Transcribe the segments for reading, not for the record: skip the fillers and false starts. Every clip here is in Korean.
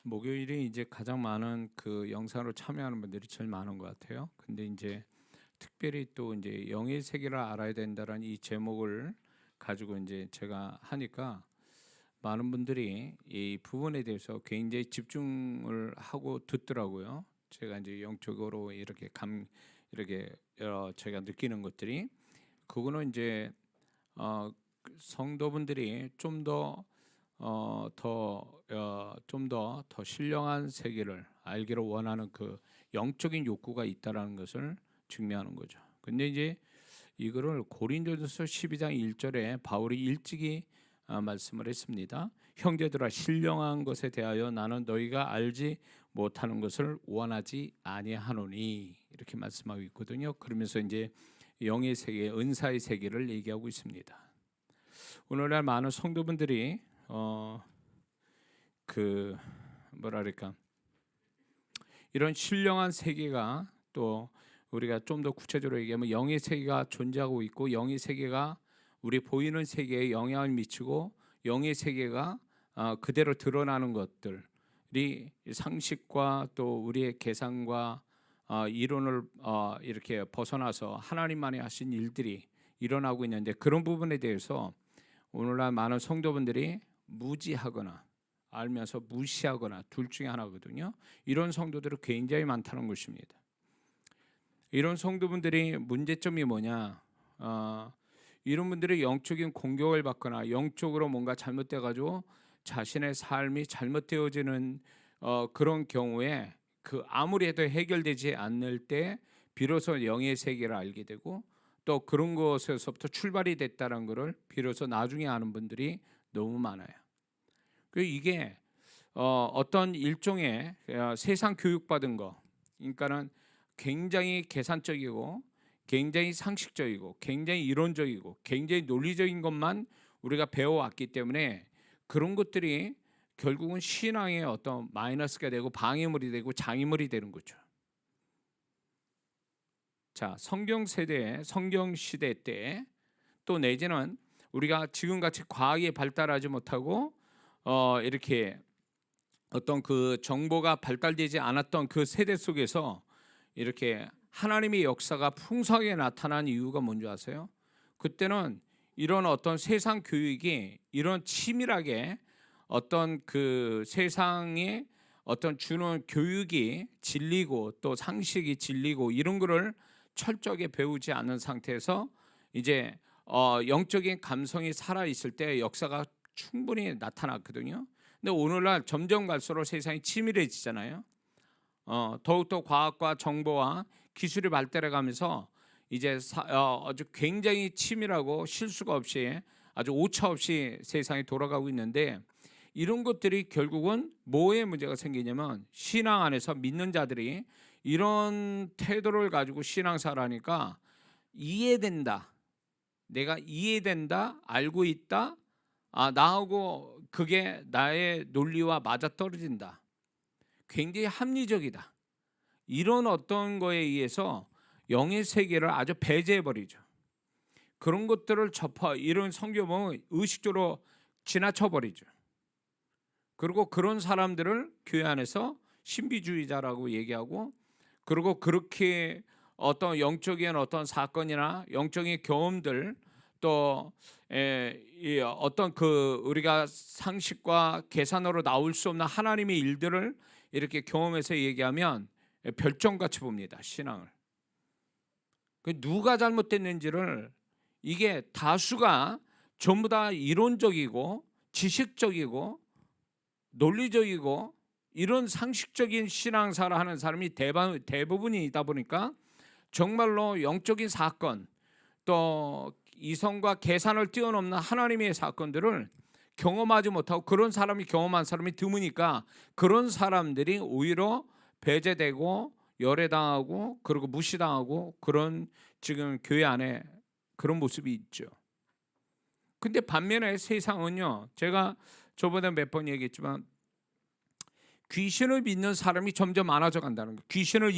목요일이 이제 가장 많은 그 영상으로 참여하는 분들이 제일 많은 것 같아요. 근데 이제 특별히 또 이제 영의 세계를 알아야 된다는 이 제목을 가지고 이제 제가 하니까 많은 분들이 이 부분에 대해서 굉장히 집중을 하고 듣더라고요. 제가 이제 영적으로 이렇게 제가 느끼는 것들이 그거는 이제 성도분들이 좀 더 신령한 세계를 알기를 원하는 그 영적인 욕구가 있다라는 것을 증명하는 거죠. 근데 이제 이거를 고린도전서 12장 1절에 바울이 일찍이 말씀을 했습니다. 형제들아, 신령한 것에 대하여 나는 너희가 알지 못하는 것을 원하지 아니하노니, 이렇게 말씀하고 있거든요. 그러면서 이제 영의 세계, 은사의 세계를 얘기하고 있습니다. 오늘날 많은 성도분들이 그 뭐랄까 이런 신령한 세계가, 또 우리가 좀 더 구체적으로 얘기하면 영의 세계가 존재하고 있고, 영의 세계가 우리 보이는 세계에 영향을 미치고, 영의 세계가 그대로 드러나는 것들이 상식과 또 우리의 계산과 이론을 이렇게 벗어나서 하나님만이 하신 일들이 일어나고 있는데, 그런 부분에 대해서 오늘날 많은 성도분들이 무지하거나 알면서 무시하거나 둘 중에 하나거든요. 이런 성도들이 굉장히 많다는 것입니다. 이런 성도분들이 문제점이 뭐냐? 이런 분들이 영적인 공격을 받거나 영적으로 뭔가 잘못돼 가지고 자신의 삶이 잘못되어지는 그런 경우에, 그 아무리 해도 해결되지 않을 때 비로소 영의 세계를 알게 되고, 또 그런 것에서부터 출발이 됐다는 것을 비로소 나중에 아는 분들이 너무 많아요. 이게 어떤 일종의 세상 교육받은 거, 그러니까는 굉장히 계산적이고 굉장히 상식적이고 굉장히 이론적이고 굉장히 논리적인 것만 우리가 배워왔기 때문에, 그런 것들이 결국은 신앙의 어떤 마이너스가 되고 방해물이 되고 장애물이 되는 거죠. 자, 성경 시대 때, 또 내지는 우리가 지금같이 과학이 발달하지 못하고 이렇게 어떤 그 정보가 발달되지 않았던 그 세대 속에서 이렇게 하나님의 역사가 풍성하게 나타난 이유가 뭔지 아세요? 그때는 이런 어떤 세상 교육이 이런 치밀하게 어떤 그 세상에 어떤 주는 교육이 진리고 또 상식이 진리고 이런 거를 철저하게 배우지 않은 상태에서 이제 영적인 감성이 살아 있을 때 역사가 충분히 나타났거든요. 근데 오늘날 점점 갈수록 세상이 치밀해지잖아요. 더욱더 과학과 정보와 기술이 발달해가면서 이제 아주 굉장히 치밀하고 실수가 없이 아주 오차 없이 세상이 돌아가고 있는데, 이런 것들이 결국은 뭐에 문제가 생기냐면, 신앙 안에서 믿는 자들이 이런 태도를 가지고 신앙생활하니까 이해된다, 내가 이해된다, 알고 있다, 나하고 그게 나의 논리와 맞아떨어진다, 굉장히 합리적이다, 이런 어떤 거에 의해서 영의 세계를 아주 배제해버리죠. 그런 것들을 이런 성경은 의식적으로 지나쳐버리죠. 그리고 그런 사람들을 교회 안에서 신비주의자라고 얘기하고, 그리고 그렇게 어떤 영적인 어떤 사건이나 영적인 경험들, 또 어떤 그 우리가 상식과 계산으로 나올 수 없는 하나님의 일들을 이렇게 경험해서 얘기하면 별점같이 봅니다, 신앙을. 누가 잘못됐는지를, 이게 다수가 전부 다 이론적이고 지식적이고 논리적이고 이런 상식적인 신앙생활을 하는 사람이 대부분이다 보니까, 정말로 영적인 사건, 또 이성과 계산을 뛰어넘는 하나님의 사건들을 경험하지 못하고, 그런 사람이 경험한 사람이 드무니까 그런 사람들이 오히려 배제되고 열애당하고 그리고 무시당하고, 그런 지금 교회 안에 그런 모습이 있죠. 근데 반면에 세상은요, 제가 저번에 몇 번 얘기했지만 귀신을 믿는 사람이 점점 많아져 간다는 거예요. 귀신을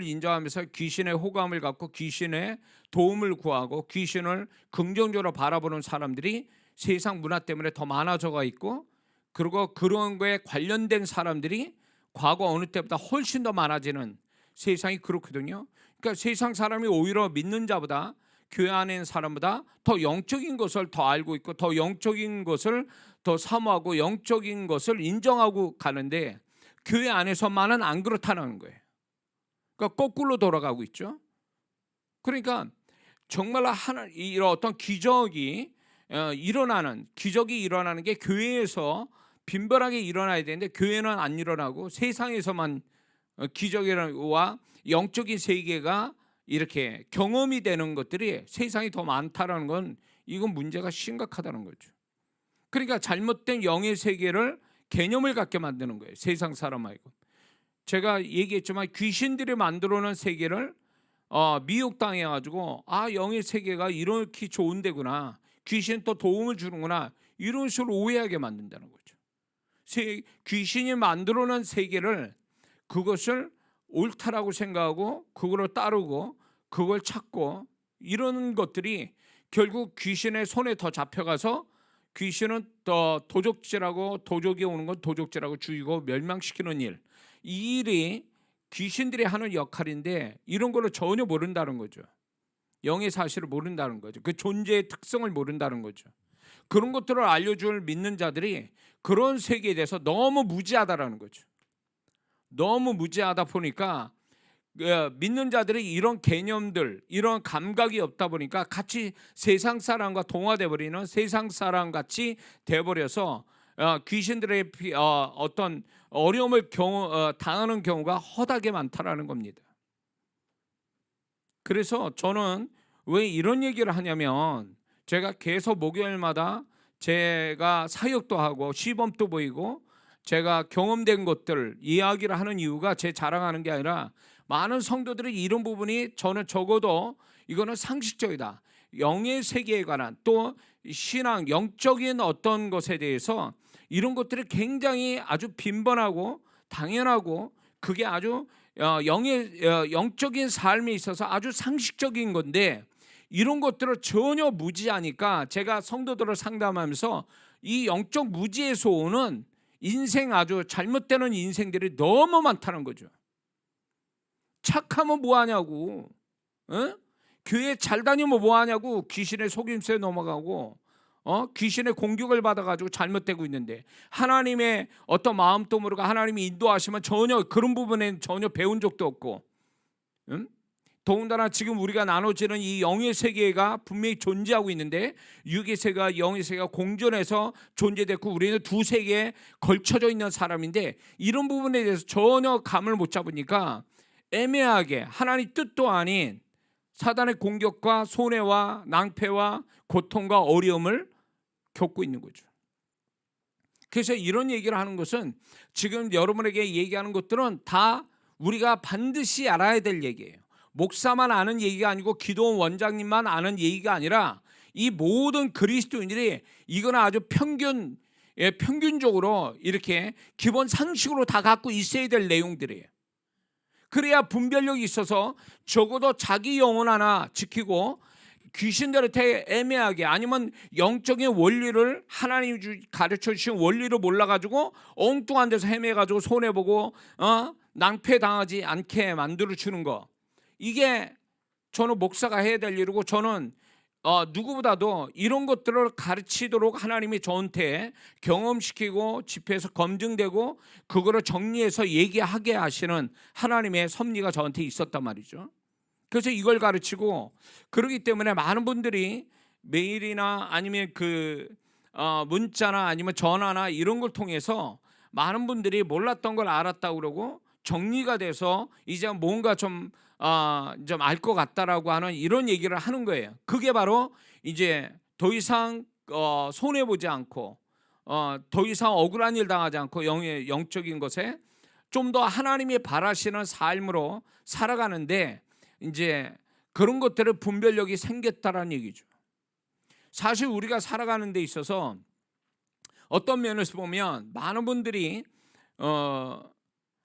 인정하면서 귀신의 호감을 갖고 귀신의 도움을 구하고 귀신을 긍정적으로 바라보는 사람들이 세상 문화 때문에 더 많아져가 있고, 그리고 그런 거에 관련된 사람들이 과거 어느 때보다 훨씬 더 많아지는 세상이 그렇거든요. 그러니까 세상 사람이 오히려 믿는 자보다, 교회 안에 있는 사람보다 더 영적인 것을 더 알고 있고 더 영적인 것을 더 사모하고 영적인 것을 인정하고 가는데, 교회 안에서만은 안 그렇다는 거예요. 그러니까 거꾸로 돌아가고 있죠. 그러니까 정말 이런 어떤 기적이 일어나는 게 교회에서 빈번하게 일어나야 되는데, 교회는 안 일어나고 세상에서만 기적이와 영적인 세계가 이렇게 경험이 되는 것들이 세상이 더 많다라는 건, 이건 문제가 심각하다는 거죠. 그러니까 잘못된 영의 세계를 개념을 갖게 만드는 거예요, 세상 사람하고. 제가 얘기했지만 귀신들이 만들어 놓은 세계를 미혹당해 가지고, 영의 세계가 이렇게 좋은 데구나, 귀신 또 도움을 주는구나, 이런 식으로 오해하게 만든다는 거죠. 귀신이 만들어 놓은 세계를, 그것을 옳다라고 생각하고 그걸 따르고 그걸 찾고, 이런 것들이 결국 귀신의 손에 더 잡혀가서 귀신은 더 도적이 오는 건 도적질하고 죽이고 멸망시키는 일, 이 일이 귀신들이 하는 역할인데, 이런 거를 전혀 모른다는 거죠. 영의 사실을 모른다는 거죠. 그 존재의 특성을 모른다는 거죠. 그런 것들을 알려줄 믿는 자들이 그런 세계에 대해서 너무 무지하다라는 거죠. 너무 무지하다 보니까 믿는 자들이 이런 개념들, 이런 감각이 없다 보니까 같이 세상 사람과 동화돼 버리는, 세상 사람 같이 돼 버려서 귀신들의 어떤 어려움을 당하는 경우가 허다하게 많다라는 겁니다. 그래서 저는 왜 이런 얘기를 하냐면, 제가 계속 목요일마다 제가 사역도 하고 시범도 보이고 제가 경험된 것들 이야기를 하는 이유가 제 자랑하는 게 아니라, 많은 성도들이 이런 부분이, 저는 적어도 이거는 상식적이다, 영의 세계에 관한, 또 신앙, 영적인 어떤 것에 대해서 이런 것들이 굉장히 아주 빈번하고 당연하고, 그게 아주 영적인 삶에 있어서 아주 상식적인 건데, 이런 것들을 전혀 무지하니까 제가 성도들을 상담하면서 이 영적 무지에서 오는 인생, 아주 잘못되는 인생들이 너무 많다는 거죠. 착하면 뭐하냐고, 교회 잘 다니면 뭐하냐고, 귀신의 속임수에 넘어가고 귀신의 공격을 받아가지고 잘못되고 있는데, 하나님의 어떤 마음도 모르고 하나님이 인도하시면 전혀 그런 부분에는 전혀 배운 적도 없고, 더군다나 지금 우리가 나눠지는 이 영의 세계가 분명히 존재하고 있는데, 육의 세계와 영의 세계가 공존해서 존재됐고, 우리는 두 세계에 걸쳐져 있는 사람인데, 이런 부분에 대해서 전혀 감을 못 잡으니까 애매하게 하나님 뜻도 아닌 사단의 공격과 손해와 낭패와 고통과 어려움을 겪고 있는 거죠. 그래서 이런 얘기를 하는 것은, 지금 여러분에게 얘기하는 것들은 다 우리가 반드시 알아야 될 얘기예요. 목사만 아는 얘기가 아니고 기도원 원장님만 아는 얘기가 아니라, 이 모든 그리스도인들이 이거는 아주 평균적으로 이렇게 기본 상식으로 다 갖고 있어야 될 내용들이에요. 그래야 분별력이 있어서 적어도 자기 영혼 하나 지키고, 귀신들한테 애매하게, 아니면 영적인 원리를, 하나님이 가르쳐 주신 원리를 몰라가지고 엉뚱한 데서 헤매가지고 손해보고 낭패 당하지 않게 만들어 주는 거, 이게 저는 목사가 해야 될 일이고, 저는 누구보다도 이런 것들을 가르치도록 하나님이 저한테 경험시키고 집회에서 검증되고 그거를 정리해서 얘기하게 하시는 하나님의 섭리가 저한테 있었단 말이죠. 그래서 이걸 가르치고, 그러기 때문에 많은 분들이 메일이나 아니면 문자나 아니면 전화나 이런 걸 통해서 많은 분들이 몰랐던 걸 알았다고 그러고, 정리가 돼서 이제 뭔가 좀 알 것 같다라고 하는 이런 얘기를 하는 거예요. 그게 바로 이제 더 이상 손해 보지 않고 더 이상 억울한 일 당하지 않고 영적인 것에 좀 더 하나님이 바라시는 삶으로 살아가는데, 이제 그런 것들을 분별력이 생겼다라는 얘기죠. 사실 우리가 살아가는 데 있어서 어떤 면에서 보면 많은 분들이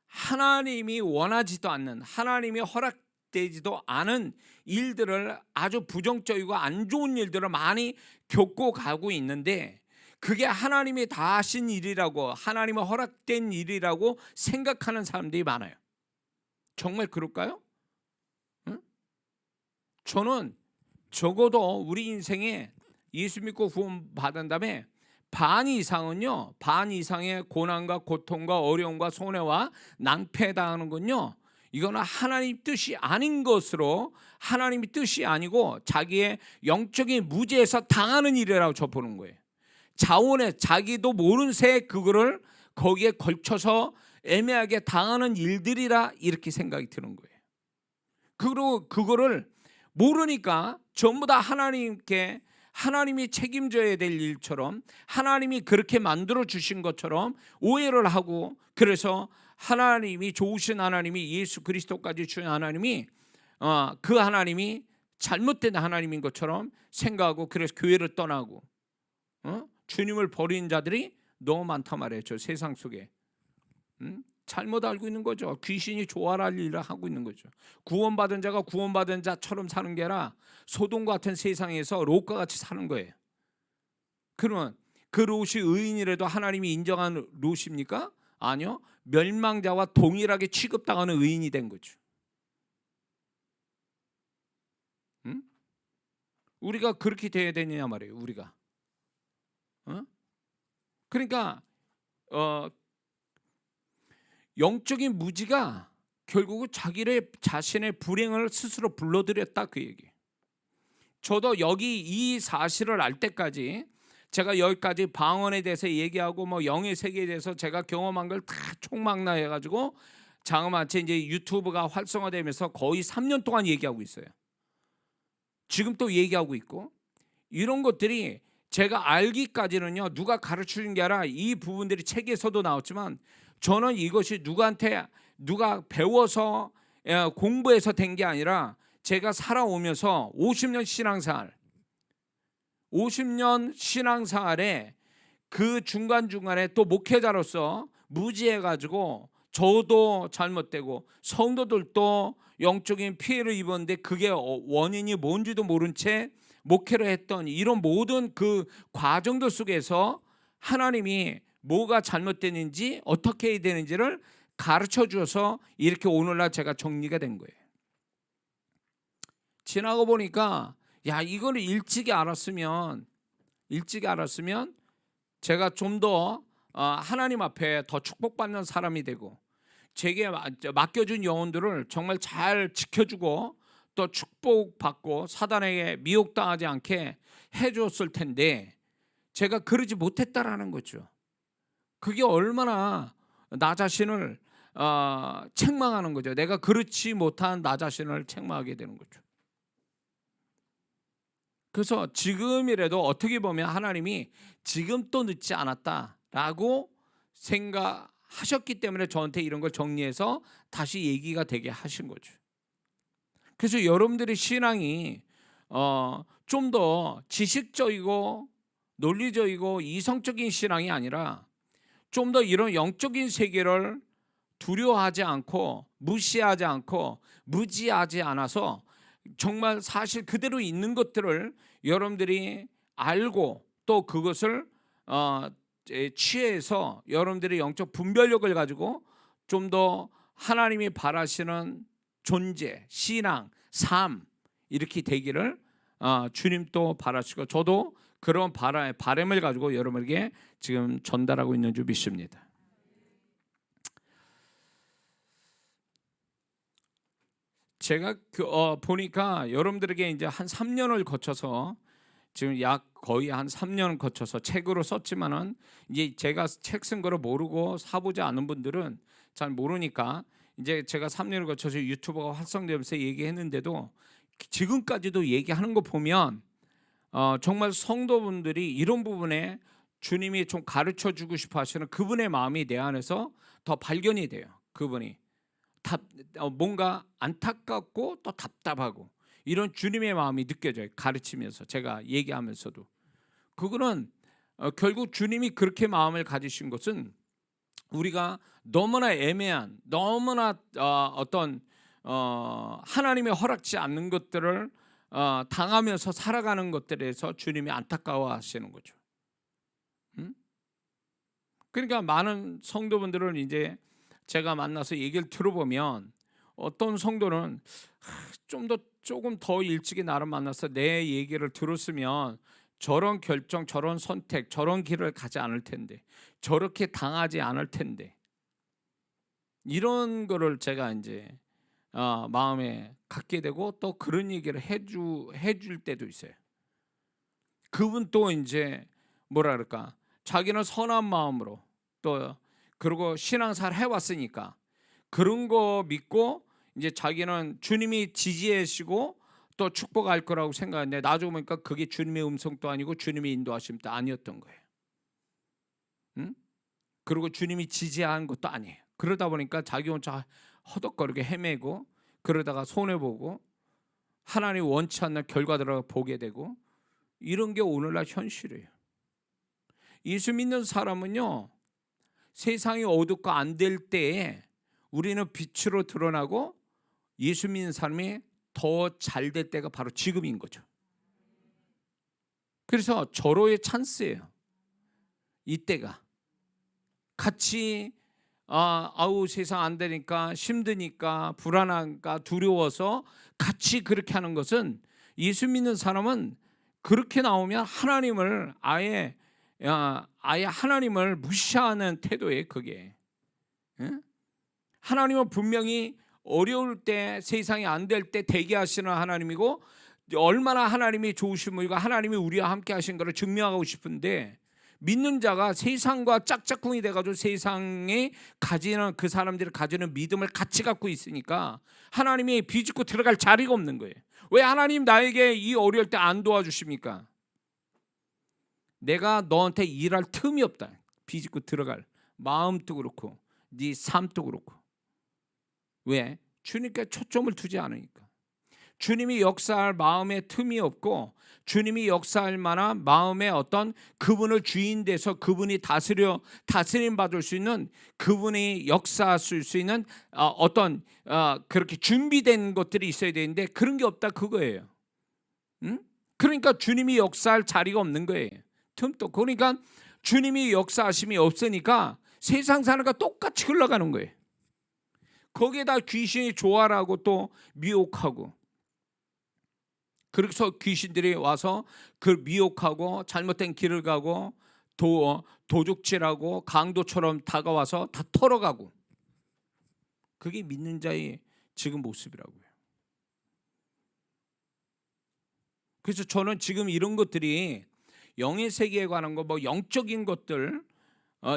하나님이 원하지도 않는, 하나님이 허락되지도 않은 일들을, 아주 부정적이고 안 좋은 일들을 많이 겪고 가고 있는데, 그게 하나님이 다 하신 일이라고, 하나님의 허락된 일이라고 생각하는 사람들이 많아요. 정말 그럴까요? 응? 저는 적어도 우리 인생에 예수 믿고 구원 받은 다음에 반 이상은요, 반 이상의 고난과 고통과 어려움과 손해와 낭패 당하는 건요, 이거는 하나님 뜻이 아닌 것으로, 하나님의 뜻이 아니고 자기의 영적인 무지에서 당하는 일이라고 저 보는 거예요. 자원에 자기도 모른 새 그거를 거기에 걸쳐서 애매하게 당하는 일들이라 이렇게 생각이 드는 거예요. 그리고 그거를 모르니까 전부 다 하나님께, 하나님이 책임져야 될 일처럼, 하나님이 그렇게 만들어 주신 것처럼 오해를 하고, 그래서 하나님이 좋으신 하나님이, 예수 그리스도까지 주신 하나님이 그 하나님이 잘못된 하나님인 것처럼 생각하고, 그래서 교회를 떠나고 주님을 버린 자들이 너무 많단 말이에요. 저 세상 속에. 잘못 알고 있는 거죠. 귀신이 좋아할 일을 하고 있는 거죠. 구원받은 자가 구원받은 자처럼 사는 게 아니라 소돔 같은 세상에서 롯과 같이 사는 거예요. 그러면 그 롯이 의인이라도 하나님이 인정한 롯입니까? 아니요. 멸망자와 동일하게 취급당하는 의인이 된 거죠. 우리가 그렇게 돼야 되느냐 말이에요. 우리가. 그러니까 영적인 무지가 결국은 자신의 불행을 스스로 불러들였다, 그 얘기. 저도 여기 이 사실을 알 때까지, 제가 여기까지 방언에 대해서 얘기하고 뭐 영의 세계에 대해서 제가 경험한 걸 다 총망라해 가지고 장엄한채 이제 유튜브가 활성화되면서 거의 3년 동안 얘기하고 있어요. 지금 또 얘기하고 있고, 이런 것들이 제가 알기까지는요, 누가 가르치는 게 아니라 이 부분들이 책에서도 나왔지만, 저는 이것이 누가 배워서 공부해서 된 게 아니라 제가 살아오면서 50년 신앙생활에 그 중간중간에 또 목회자로서 무지해가지고 저도 잘못되고 성도들도 영적인 피해를 입었는데, 그게 원인이 뭔지도 모른 채 목회를 했던 이런 모든 그 과정들 속에서 하나님이 뭐가 잘못되는지, 어떻게 해야 되는지를 가르쳐 주어서 이렇게 오늘날 제가 정리가 된 거예요. 지나고 보니까 야, 이거를 일찍이 알았으면 제가 좀 더 하나님 앞에 더 축복받는 사람이 되고, 제게 맡겨준 영혼들을 정말 잘 지켜주고 또 축복받고 사단에게 미혹당하지 않게 해줬을 텐데, 제가 그러지 못했다라는 거죠. 그게 얼마나 나 자신을 책망하는 거죠. 내가 그렇지 못한 나 자신을 책망하게 되는 거죠. 그래서 지금이라도 어떻게 보면 하나님이 지금 또 늦지 않았다라고 생각하셨기 때문에 저한테 이런 걸 정리해서 다시 얘기가 되게 하신 거죠. 그래서 여러분들의 신앙이 좀 더 지식적이고 논리적이고 이성적인 신앙이 아니라 좀 더 이런 영적인 세계를 두려워하지 않고 무시하지 않고 무지하지 않아서 정말 사실 그대로 있는 것들을 여러분들이 알고 또 그것을 취해서 여러분들의 영적 분별력을 가지고 좀 더 하나님이 바라시는 존재, 신앙, 삶 이렇게 되기를 주님 또 바라시고, 저도 그런 바람을 가지고 여러분에게 지금 전달하고 있는 줄 믿습니다. 제가 보니까 여러분들에게 이제 한 3년을 거쳐서, 지금 약 거의 한 3년 거쳐서 책으로 썼지만은, 이제 제가 책 쓴 거를 모르고 사보지 않은 분들은 잘 모르니까, 이제 제가 3년을 거쳐서 유튜브가 활성되면서 얘기했는데도 지금까지도 얘기하는 거 보면 정말 성도분들이 이런 부분에 주님이 좀 가르쳐 주고 싶어 하시는 그분의 마음이 내 안에서 더 발견이 돼요. 그분이 뭔가 안타깝고 또 답답하고 이런 주님의 마음이 느껴져요. 가르치면서, 제가 얘기하면서도. 그거는 결국 주님이 그렇게 마음을 가지신 것은 우리가 너무나 애매한, 너무나 어떤 하나님의 허락지 않는 것들을 당하면서 살아가는 것들에서 주님이 안타까워하시는 거죠. 그러니까 많은 성도분들은 이제 제가 만나서 얘기를 들어보면 어떤 성도는 조금 더 일찍이 나를 만나서 내 얘기를 들었으면 저런 결정, 저런 선택, 저런 길을 가지 않을 텐데, 저렇게 당하지 않을 텐데, 이런 거를 제가 이제 마음에 갖게 되고 또 그런 얘기를 해줄 때도 있어요. 그분 또 이제 뭐라 그럴까, 자기는 선한 마음으로 또 그리고 신앙생활 해왔으니까 그런 거 믿고 이제 자기는 주님이 지지해 주시고 또 축복할 거라고 생각했는데 나중에 보니까 그게 주님의 음성도 아니고 주님의 인도하심도 아니었던 거예요. 응? 그리고 주님이 지지한 것도 아니에요. 그러다 보니까 자기 혼자 허덕거리게 헤매고 그러다가 손해보고 하나님 원치 않는 결과들을 보게 되고 이런 게 오늘날 현실이에요. 예수 믿는 사람은요, 세상이 어둡고 안 될 때에 우리는 빛으로 드러나고 예수 믿는 사람이 더 잘 될 때가 바로 지금인 거죠. 그래서 절호의 찬스예요. 이때가 같이 아우 세상 안 되니까 힘드니까 불안한가 두려워서 같이 그렇게 하는 것은, 예수 믿는 사람은 그렇게 나오면 하나님을 아예 하나님을 무시하는 태도예요. 그게 하나님은 분명히 어려울 때 세상이 안 될 때 대기하시는 하나님이고 얼마나 하나님이 좋으신 분이고 하나님이 우리와 함께 하신 것을 증명하고 싶은데, 믿는 자가 세상과 짝짝꿍이 돼가지고 세상에 가지는 그 사람들이 가지는 믿음을 같이 갖고 있으니까 하나님이 비집고 들어갈 자리가 없는 거예요. 왜 하나님 나에게 이 어려울 때 안 도와주십니까? 내가 너한테 일할 틈이 없다. 비집고 들어갈 마음도 그렇고 네 삶도 그렇고. 왜? 주님께 초점을 두지 않으니까. 주님이 역사할 마음에 틈이 없고 주님이 역사할 만한 마음에 어떤 그분을 주인 돼서 그분이 다스림 받을 수 있는, 그분이 역사할 수 있는 어떤 그렇게 준비된 것들이 있어야 되는데 그런 게 없다 그거예요. 그러니까 주님이 역사할 자리가 없는 거예요. 틈도. 그러니까 주님이 역사하심이 없으니까 세상 사는 거 똑같이 흘러가는 거예요. 거기에다 귀신이 좋아라고 또 미혹하고, 그래서 귀신들이 와서 그 미혹하고 잘못된 길을 가고 도둑질하고 강도처럼 다가와서 다 털어가고, 그게 믿는 자의 지금 모습이라고요. 그래서 저는 지금 이런 것들이 영의 세계에 관한 거, 뭐 영적인 것들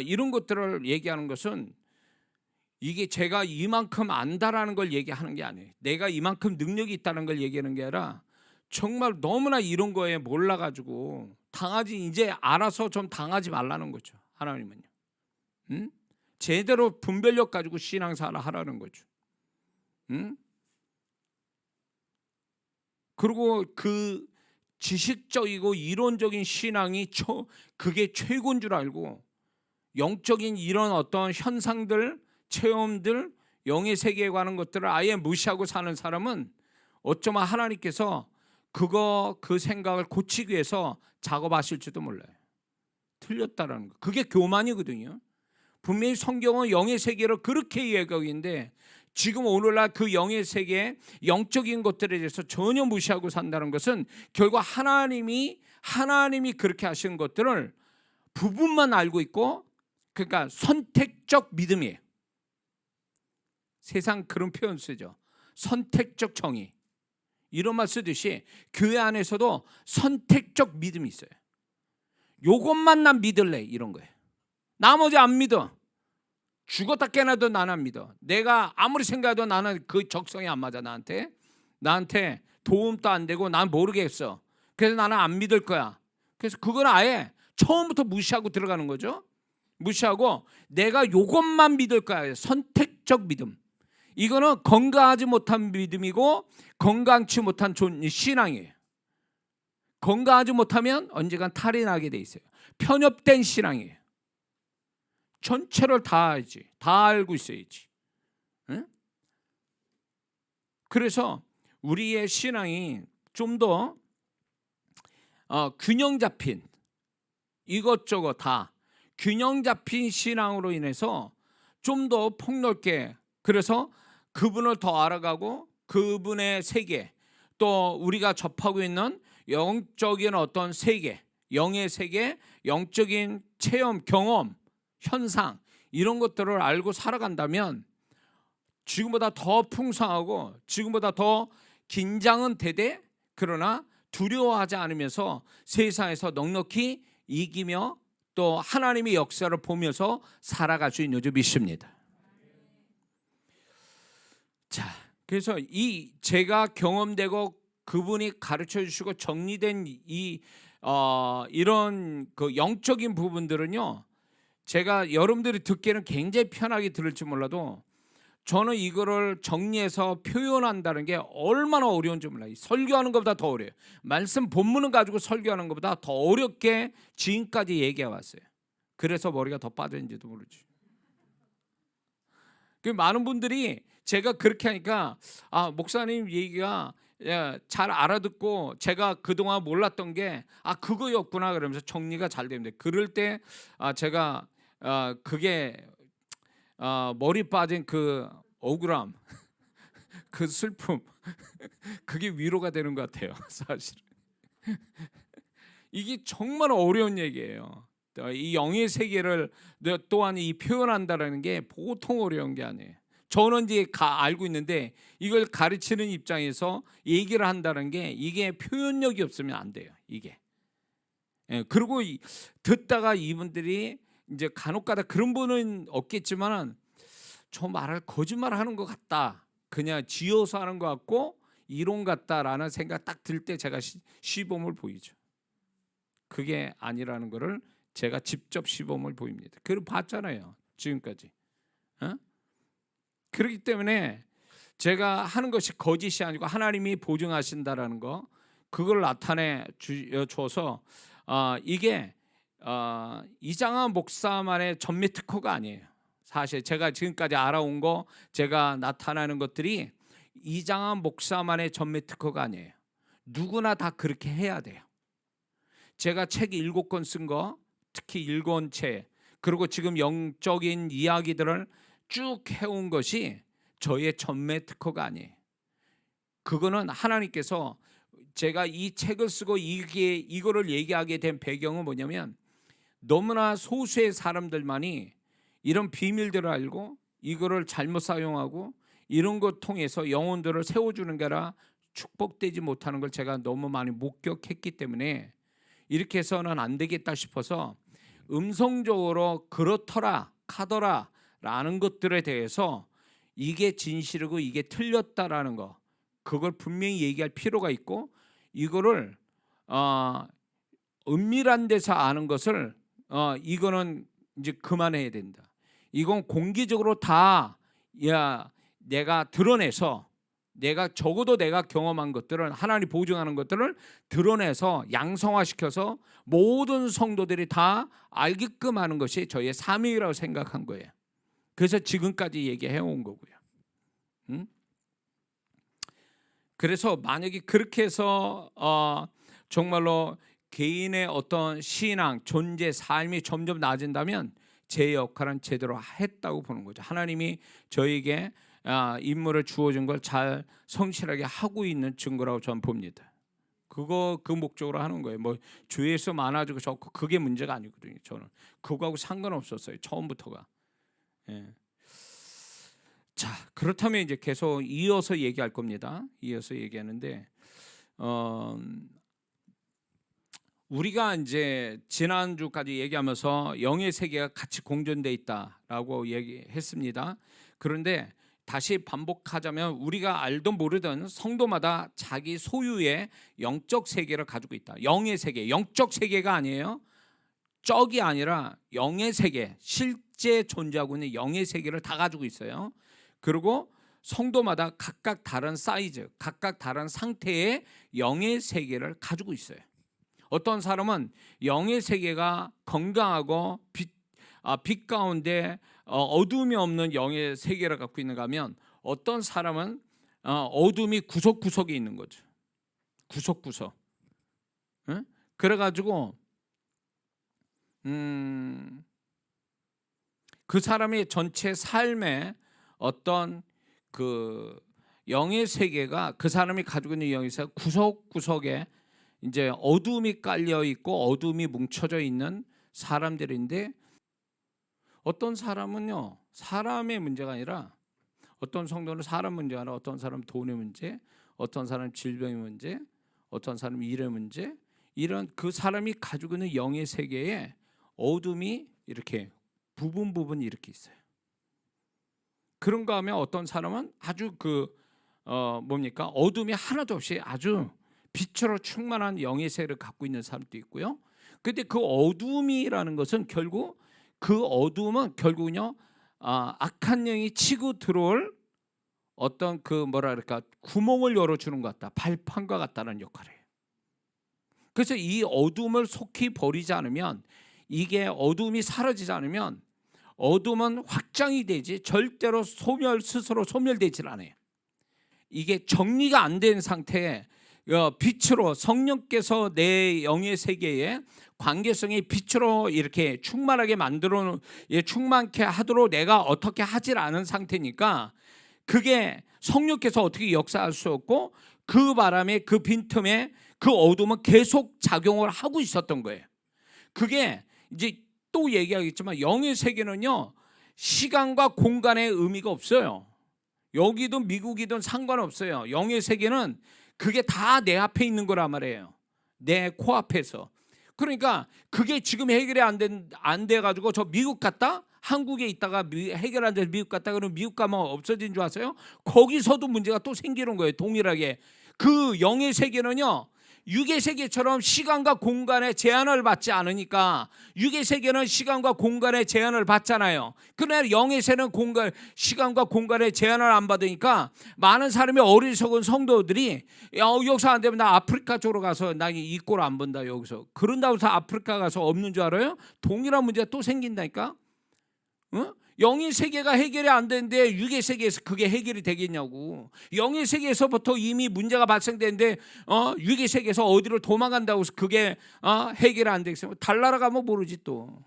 이런 것들을 얘기하는 것은 이게 제가 이만큼 안다라는 걸 얘기하는 게 아니에요. 내가 이만큼 능력이 있다는 걸 얘기하는 게 아니라 정말 너무나 이런 거에 몰라가지고 이제 알아서 좀 당하지 말라는 거죠. 하나님은요. 제대로 분별력 가지고 신앙생활을 하라는 거죠. 그리고 그 지식적이고 이론적인 신앙이 그게 최고인 줄 알고 영적인 이런 어떤 현상들, 체험들, 영의 세계에 관한 것들을 아예 무시하고 사는 사람은 어쩌면 하나님께서 그 생각을 고치기 위해서 작업하실지도 몰라요. 틀렸다라는 거. 그게 교만이거든요. 분명히 성경은 영의 세계를 그렇게 이야기하고 있는데 지금 오늘날 그 영의 세계, 영적인 것들에 대해서 전혀 무시하고 산다는 것은 결국 하나님이 그렇게 하신 것들을 부분만 알고 있고, 그러니까 선택적 믿음이에요. 세상 그런 표현 쓰죠. 선택적 정의. 이런 말 쓰듯이 교회 안에서도 선택적 믿음이 있어요. 요것만 난 믿을래 이런 거예요. 나머지 안 믿어. 죽었다 깨나도 나는 안 믿어. 내가 아무리 생각해도 나는 그 적성이 안 맞아. 나한테 도움도 안 되고 난 모르겠어. 그래서 나는 안 믿을 거야. 그래서 그걸 아예 처음부터 무시하고 들어가는 거죠. 무시하고 내가 요것만 믿을 거야. 선택적 믿음. 이거는 건강하지 못한 믿음이고 건강치 못한 신앙이에요. 건강하지 못하면 언젠간 탈이 나게 돼 있어요. 편협된 신앙이에요. 전체를 다 알지, 다 알고 있어야지. 응? 그래서 우리의 신앙이 좀 더 균형 잡힌, 이것저것 다 균형 잡힌 신앙으로 인해서 좀 더 폭넓게, 그래서 그분을 더 알아가고 그분의 세계, 또 우리가 접하고 있는 영적인 어떤 세계, 영의 세계, 영적인 체험, 경험, 현상, 이런 것들을 알고 살아간다면 지금보다 더 풍성하고 지금보다 더 긴장은 되되 그러나 두려워하지 않으면서 세상에서 넉넉히 이기며 또 하나님의 역사를 보면서 살아갈 수 있는 줄 믿습니다. 자, 그래서 이 제가 경험되고 그분이 가르쳐 주시고 정리된 이런 그 영적인 부분들은요, 제가 여러분들이 듣기에는 굉장히 편하게 들을지 몰라도 저는 이거를 정리해서 표현한다는 게 얼마나 어려운지 몰라요. 설교하는 것보다 더 어려워요. 말씀 본문을 가지고 설교하는 것보다 더 어렵게 지금까지 얘기해 왔어요. 그래서 머리가 더 빠졌는지도 모르지. 많은 분들이 제가 그렇게 하니까 목사님 얘기가 잘 알아듣고 제가 그동안 몰랐던 게 그거였구나 그러면서 정리가 잘 됩니다. 그럴 때 제가 그게 머리 빠진 그 억울함, 그 슬픔, 그게 위로가 되는 것 같아요. 사실 이게 정말 어려운 얘기예요. 이 영의 세계를 또한 이 표현한다라는 게 보통 어려운 게 아니에요. 저는 이제 알고 있는데 이걸 가르치는 입장에서 얘기를 한다는 게 이게 표현력이 없으면 안 돼요. 이게. 그리고 듣다가 이분들이 이제 간혹가다 그런 분은 없겠지만은 저 말을 거짓말하는 것 같다, 그냥 지어서 하는 것 같고 이론 같다라는 생각 딱 들 때 제가 시범을 보이죠. 그게 아니라는 것을 제가 직접 시범을 보입니다. 그걸 봤잖아요, 지금까지. 그렇기 때문에 제가 하는 것이 거짓이 아니고 하나님이 보증하신다라는 거, 그걸 나타내 줘서 이게 이장한 목사만의 전매 특허가 아니에요. 사실 제가 지금까지 알아온 거, 제가 나타나는 것들이 이장한 목사만의 전매 특허가 아니에요. 누구나 다 그렇게 해야 돼요. 제가 책 7권 쓴 거, 특히 7권체, 그리고 지금 영적인 이야기들을 쭉 해온 것이 저의 전매 특허가 아니에요. 그거는 하나님께서, 제가 이 책을 쓰고 이거를 얘기하게 된 배경은 뭐냐면 너무나 소수의 사람들만이 이런 비밀들을 알고 이거를 잘못 사용하고 이런 것 통해서 영혼들을 세워주는 게 아니라 축복되지 못하는 걸 제가 너무 많이 목격했기 때문에 이렇게 해서는 안 되겠다 싶어서 음성적으로 그렇더라 카더라 라는 것들에 대해서 이게 진실이고 이게 틀렸다라는 거, 그걸 분명히 얘기할 필요가 있고, 이거를 은밀한 데서 아는 것을 이거는 이제 그만해야 된다. 이건 공개적으로 다 내가 드러내서, 내가 적어도 내가 경험한 것들을, 하나님 보증하는 것들을 드러내서 양성화시켜서 모든 성도들이 다 알게끔 하는 것이 저희의 사명이라고 생각한 거예요. 그래서 지금까지 얘기해 온 거고요. 그래서 만약에 그렇게 해서 정말로 개인의 어떤 신앙, 존재, 삶이 점점 나아진다면 제 역할은 제대로 했다고 보는 거죠. 하나님이 저에게 임무를 주어진 걸 잘 성실하게 하고 있는 증거라고 저는 봅니다. 그 목적으로 하는 거예요. 뭐 주의수 많아지고 적고 그게 문제가 아니거든요. 저는 그거하고 상관없었어요, 처음부터가. 자, 그렇다면 이제 계속 이어서 얘기할 겁니다. 이어서 얘기하는데 우리가 이제 지난주까지 얘기하면서 영의 세계가 같이 공존돼 있다라고 얘기했습니다. 그런데 다시 반복하자면 우리가 알든 모르든 성도마다 자기 소유의 영적 세계를 가지고 있다. 영의 세계, 영적 세계가 아니에요. 적이 아니라 영의 세계, 실제 존재하고 있는 영의 세계를 다 가지고 있어요. 그리고 성도마다 각각 다른 사이즈, 각각 다른 상태의 영의 세계를 가지고 있어요. 어떤 사람은 영의 세계가 건강하고 빛 가운데 어둠이 없는 영의 세계를 갖고 있는가 하면, 어떤 사람은 어둠이 구석구석에 있는 거죠. 구석구석. 그래가지고 그 사람의 전체 삶에 어떤 그 영의 세계가, 그 사람이 가지고 있는 영의 세계 구석구석에 이제 어둠이 깔려 있고 어둠이 뭉쳐져 있는 사람들인데, 어떤 사람은요 사람의 문제가 아니라, 어떤 성도는 사람 문제가 아니라 어떤 사람은 돈의 문제, 어떤 사람은 질병의 문제, 어떤 사람은 일의 문제, 이런 그 사람이 가지고 있는 영의 세계에 어둠이 이렇게 부분 이렇게 있어요. 그런가 하면 어떤 사람은 아주 뭡니까 어둠이 하나도 없이 아주 빛으로 충만한 영의 세계를 갖고 있는 사람도 있고요. 근데 그 어둠이라는 것은 결국, 그 어둠은 결국은요 악한 영이 치고 들어올 어떤 그 뭐랄까 구멍을 열어주는 것 같다, 발판과 같다는 역할을 해요. 그래서 이 어둠을 속히 버리지 않으면, 이게 어둠이 사라지지 않으면 어둠은 확장이 되지 절대로 스스로 소멸되질 않아요. 이게 정리가 안 된 상태에 빛으로 성령께서 내 영의 세계에 관계성이 빛으로 이렇게 충만하게 만들어 충만케 하도록 내가 어떻게 하질 않은 상태니까, 그게 성령께서 어떻게 역사할 수 없고, 그 바람에 그 빈틈에 그 어둠은 계속 작용을 하고 있었던 거예요. 그게 이제 또 얘기하겠지만, 영의 세계는요 시간과 공간의 의미가 없어요. 여기든 미국이든 상관없어요. 영의 세계는 그게 다 내 앞에 있는 거란 말이에요. 내 코앞에서. 그러니까 그게 지금 해결이 안 돼 가지고 저 미국 갔다 한국에 있다가 해결 안 돼서 미국 갔다 그러면 미국 가면 없어진 줄 아세요? 거기서도 문제가 또 생기는 거예요. 동일하게. 그 영의 세계는요 육의 세계처럼 시간과 공간의 제한을 받지 않으니까, 육의 세계는 시간과 공간의 제한을 받잖아요. 그러나 영의 세계는 시간과 공간의 제한을 안 받으니까 많은 사람이, 어리석은 성도들이 여기서 안 되면 나 아프리카 쪽으로 가서 나 이 꼴 안 본다 여기서, 그런다고 해서 아프리카 가서 없는 줄 알아요? 동일한 문제가 또 생긴다니까. 어? 영의 세계가 해결이 안 되는데 육의 세계에서 그게 해결이 되겠냐고. 영의 세계에서부터 이미 문제가 발생되는데 육의 세계에서 어디로 도망간다고 해서 그게 해결이 안 되겠어요? 달나라 가면 모르지. 또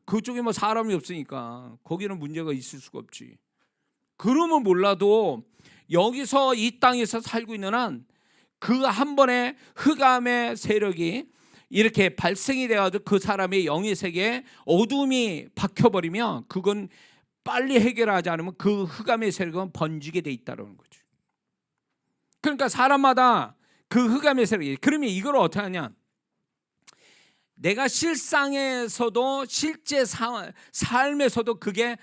그쪽에 뭐 사람이 없으니까 거기는 문제가 있을 수가 없지. 그러면 몰라도 여기서 이 땅에서 살고 있는 한 그 한 번의 흑암의 세력이 이렇게 발생이 돼가지고 그 사람의 영의 세계에 어둠이 박혀버리면, 그건 빨리 해결하지 않으면 그 흑암의 세력은 번지게 돼 있다는 거죠. 그러니까 사람마다 그 흑암의 세력이, 그러면 이걸 어떻게 하냐, 내가 실상에서도 실제 삶에서도 그게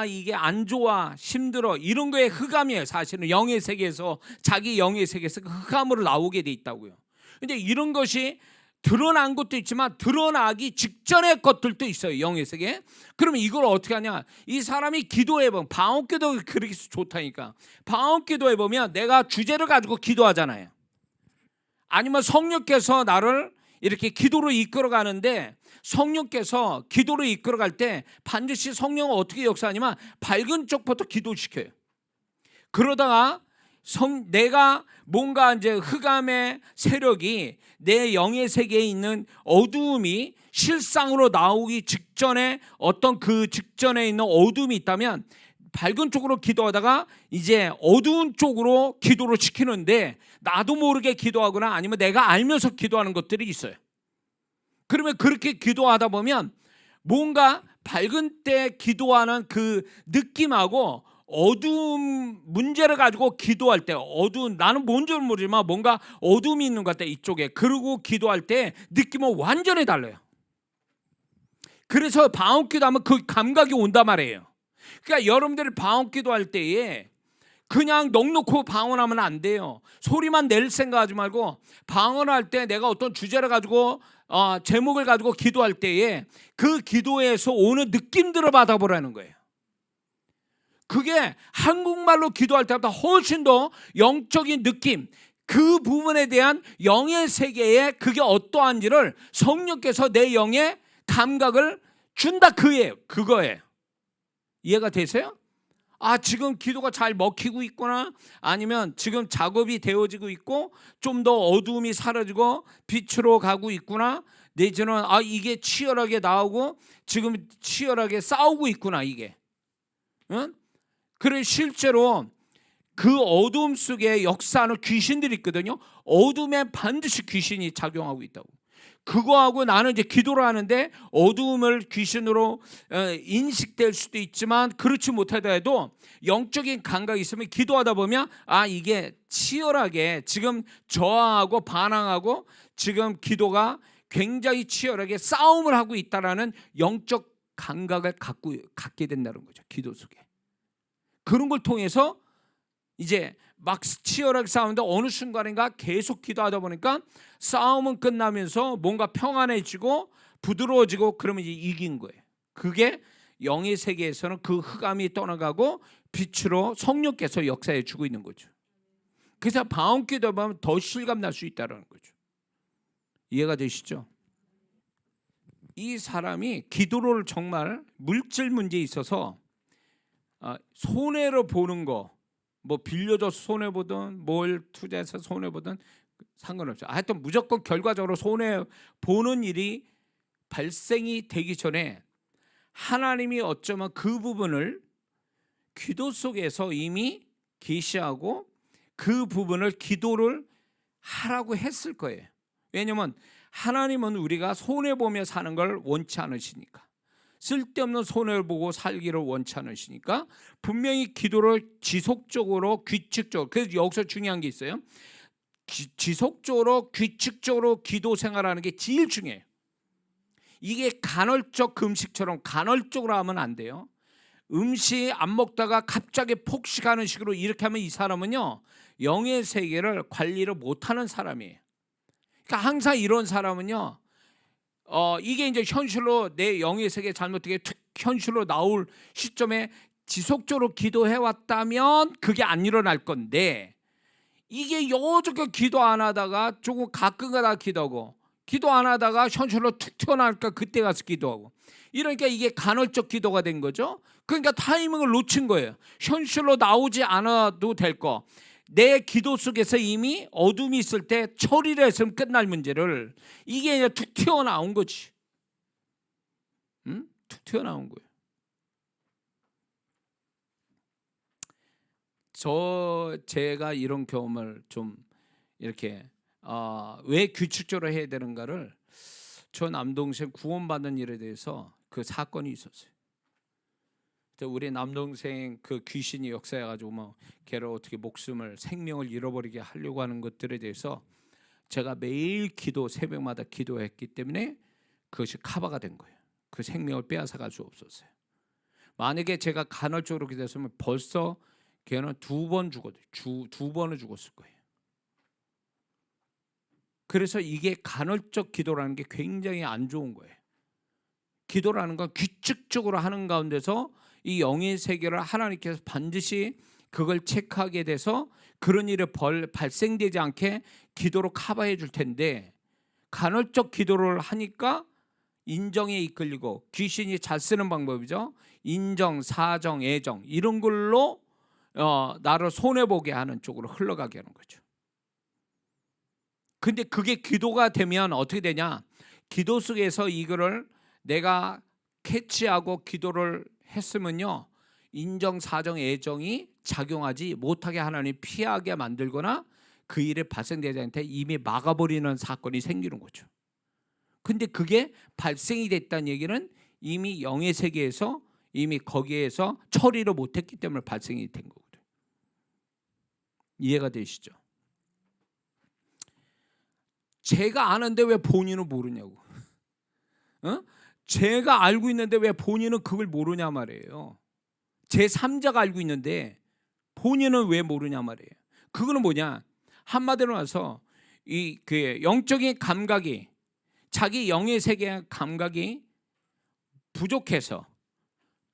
이게 안 좋아, 힘들어, 이런 거에 흑암이에요. 사실은 영의 세계에서, 자기 영의 세계에서 그 흑암으로 나오게 돼 있다고요. 근데 이런 것이 드러난 것도 있지만 드러나기 직전의 것들도 있어요. 영의 세계. 그러면 이걸 어떻게 하냐, 이 사람이 기도해보면, 방언기도 그렇게 좋다니까. 방언기도해보면 내가 주제를 가지고 기도하잖아요. 아니면 성령께서 나를 이렇게 기도로 이끌어가는데, 성령께서 기도로 이끌어갈 때 반드시 성령은 어떻게 역사하냐면 밝은 쪽부터 기도시켜요. 그러다가 내가 뭔가 이제 흑암의 세력이 내 영의 세계에 있는 어두움이 실상으로 나오기 직전에, 어떤 그 직전에 있는 어두움이 있다면 밝은 쪽으로 기도하다가 이제 어두운 쪽으로 기도를 시키는데, 나도 모르게 기도하거나 아니면 내가 알면서 기도하는 것들이 있어요. 그러면 그렇게 기도하다 보면 뭔가 밝은 때 기도하는 그 느낌하고 어두운 문제를 가지고 기도할 때, 어두운, 나는 뭔지 모르지만 뭔가 어둠이 있는 것 같아 이쪽에, 그러고 기도할 때 느낌은 완전히 달라요. 그래서 방언기도 하면 그 감각이 온단 말이에요. 그러니까 여러분들이 방언기도 할 때에 그냥 넋놓고 방언하면 안 돼요. 소리만 낼 생각하지 말고, 방언할 때 내가 어떤 주제를 가지고 제목을 가지고 기도할 때에 그 기도에서 오는 느낌들을 받아보라는 거예요. 그게 한국말로 기도할 때보다 훨씬 더 영적인 느낌, 그 부분에 대한 영의 세계에 그게 어떠한지를 성령께서 내 영에 감각을 준다, 그거예요. 이해가 되세요? 지금 기도가 잘 먹히고 있구나, 아니면 지금 작업이 되어지고 있고 좀 더 어두움이 사라지고 빛으로 가고 있구나, 내지는 이게 치열하게 나오고 지금 치열하게 싸우고 있구나 이게. 응? 그래 실제로 그 어둠 속에 역사하는 귀신들이 있거든요. 어둠에 반드시 귀신이 작용하고 있다고. 그거하고 나는 이제 기도를 하는데 어둠을 귀신으로 인식될 수도 있지만 그렇지 못하더라도 영적인 감각이 있으면 기도하다 보면 이게 치열하게 지금 저항하고 반항하고 지금 기도가 굉장히 치열하게 싸움을 하고 있다라는 영적 감각을 갖게 된다는 거죠. 기도 속에. 그런 걸 통해서 이제 막 치열하게 싸우는데 어느 순간인가 계속 기도하다 보니까 싸움은 끝나면서 뭔가 평안해지고 부드러워지고 그러면 이제 이긴 거예요. 그게 영의 세계에서는 그 흑암이 떠나가고 빛으로 성령께서 역사해 주고 있는 거죠. 그래서 방언 기도하면 더 실감 날 수 있다는 거죠. 이해가 되시죠? 이 사람이 기도를 정말 물질 문제에 있어서 손해로 보는 거, 뭐 빌려줘서 손해 보든 뭘 투자해서 손해 보든 상관없어요. 하여튼 무조건 결과적으로 손해 보는 일이 발생이 되기 전에 하나님이 어쩌면 그 부분을 기도 속에서 이미 계시하고 그 부분을 기도를 하라고 했을 거예요. 왜냐하면 하나님은 우리가 손해 보며 사는 걸 원치 않으시니까, 쓸데없는 손해를 보고 살기를 원치 않으시니까 분명히 기도를 지속적으로 규칙적으로, 그래서 여기서 중요한 게 있어요. 지속적으로 규칙적으로 기도 생활하는 게 제일 중요해요. 이게 간헐적 금식처럼 간헐적으로 하면 안 돼요. 음식 안 먹다가 갑자기 폭식하는 식으로 이렇게 하면 이 사람은요 영의 세계를 관리를 못하는 사람이에요. 그러니까 항상 이런 사람은요 이게 이제 현실로 내 영의 세계 잘못되게 현실로 나올 시점에 지속적으로 기도해 왔다면 그게 안 일어날 건데, 이게 여지껏 기도 안 하다가 조금 가끔가다 기도하고 기도 안 하다가 현실로 툭 튀어나올까 그때 가서 기도하고, 이러니까 이게 간헐적 기도가 된 거죠. 그러니까 타이밍을 놓친 거예요. 현실로 나오지 않아도 될 거, 내 기도 속에서 이미 어둠이 있을 때 처리를 했으면 끝날 문제를 이게 이제 툭 튀어나온 거지. 툭 튀어나온 거예요. 제가 이런 경험을 좀 이렇게 왜 규칙적으로 해야 되는가를, 저 남동생 구원받는 일에 대해서 그 사건이 있었어요. 우리 남동생 그 귀신이 역사해가지고 뭐 걔를 어떻게 목숨을 생명을 잃어버리게 하려고 하는 것들에 대해서 제가 매일 새벽마다 기도했기 때문에 그것이 커버가 된 거예요. 그 생명을 빼앗아갈 수 없었어요. 만약에 제가 간헐적으로 기도했으면 벌써 걔는 두 번을 죽었을 거예요. 그래서 이게 간헐적 기도라는 게 굉장히 안 좋은 거예요. 기도라는 건 규칙적으로 하는 가운데서 이 영의 세계를 하나님께서 반드시 그걸 체크하게 돼서 그런 일이 발생되지 않게 기도로 커버해 줄 텐데, 간헐적 기도를 하니까 인정에 이끌리고, 귀신이 잘 쓰는 방법이죠. 인정, 사정, 애정 이런 걸로 나를 손해보게 하는 쪽으로 흘러가게 하는 거죠. 근데 그게 기도가 되면 어떻게 되냐, 기도 속에서 이거를 내가 캐치하고 기도를 했으면요 인정, 사정, 애정이 작용하지 못하게 하나님 피하게 만들거나 그 일에 발생되지 않게 이미 막아버리는 사건이 생기는 거죠. 근데 그게 발생이 됐다는 얘기는 이미 영의 세계에서 이미 거기에서 처리를 못했기 때문에 발생이 된 거거든요. 이해가 되시죠? 제가 아는데 왜 본인은 모르냐고. 제가 알고 있는데 왜 본인은 그걸 모르냐 말이에요. 제3자가 알고 있는데 본인은 왜 모르냐 말이에요. 그거는 뭐냐, 한마디로 해서 그 영적인 감각이, 자기 영의 세계의 감각이 부족해서,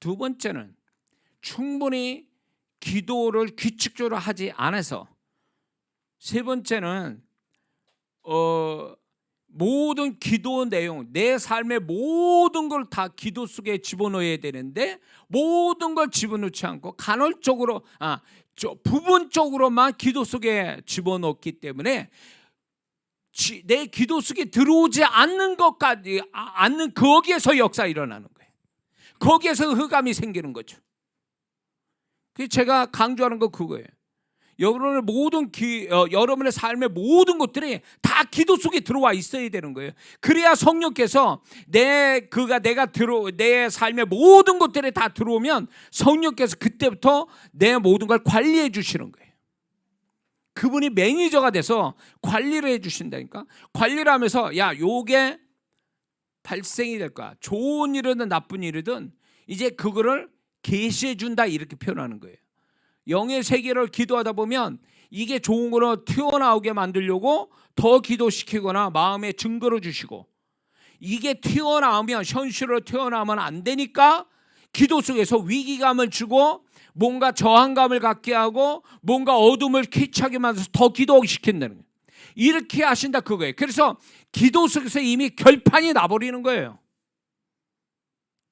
두 번째는 충분히 기도를 규칙적으로 하지 않아서, 세 번째는 모든 기도 내용, 내 삶의 모든 걸 다 기도 속에 집어넣어야 되는데 모든 걸 집어넣지 않고 간헐적으로 부분적으로만 기도 속에 집어넣기 때문에 내 기도 속에 들어오지 않는 것까지 않는 거기에서 역사 일어나는 거예요. 거기에서 흑암이 생기는 거죠. 그래서 제가 강조하는 거 그거예요. 여러분의 여러분의 삶의 모든 것들이 다 기도 속에 들어와 있어야 되는 거예요. 그래야 성령께서 내 삶의 모든 것들이 다 들어오면 성령께서 그때부터 내 모든 걸 관리해 주시는 거예요. 그분이 매니저가 돼서 관리를 해 주신다니까. 관리를 하면서 야, 요게 발생이 될 거야. 좋은 일이든 나쁜 일이든 이제 그거를 계시해 준다, 이렇게 표현하는 거예요. 영의 세계를 기도하다 보면 이게 좋은 거로 튀어나오게 만들려고 더 기도시키거나 마음에 증거를 주시고, 이게 튀어나오면 현실로 튀어나오면 안 되니까 기도 속에서 위기감을 주고 뭔가 저항감을 갖게 하고 뭔가 어둠을 캐치하게 만들어서 더 기도시킨다는 거예요. 이렇게 하신다 그거예요. 그래서 기도 속에서 이미 결판이 나버리는 거예요.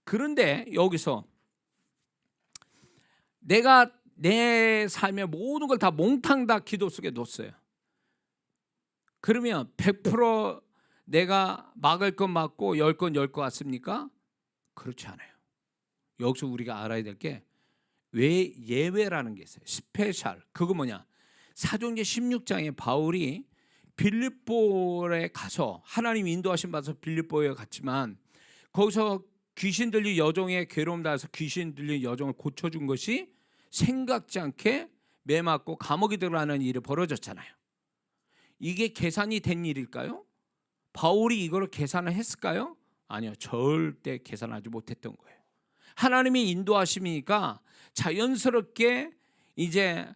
그런데 여기서 내가 내 삶의 모든 걸 다 몽탕 다 기도 속에 놓았어요. 그러면 100% 내가 막을 건 막고 열 건 열 것 같습니까? 그렇지 않아요. 여기서 우리가 알아야 될 게 왜 예외라는 게 있어요. 스페셜. 그거 뭐냐? 사도행전 16장에 바울이 빌립보에 가서 하나님 인도하신 받아서 빌립보에 갔지만 거기서 귀신 들린 여종의 괴로움 당해서 귀신 들린 여종을 고쳐준 것이 생각지 않게 매 맞고 감옥에 들어가는 일이 벌어졌잖아요. 이게 계산이 된 일일까요? 바울이 이걸 계산을 했을까요? 아니요, 절대 계산하지 못했던 거예요. 하나님이 인도하심이니까 자연스럽게 이제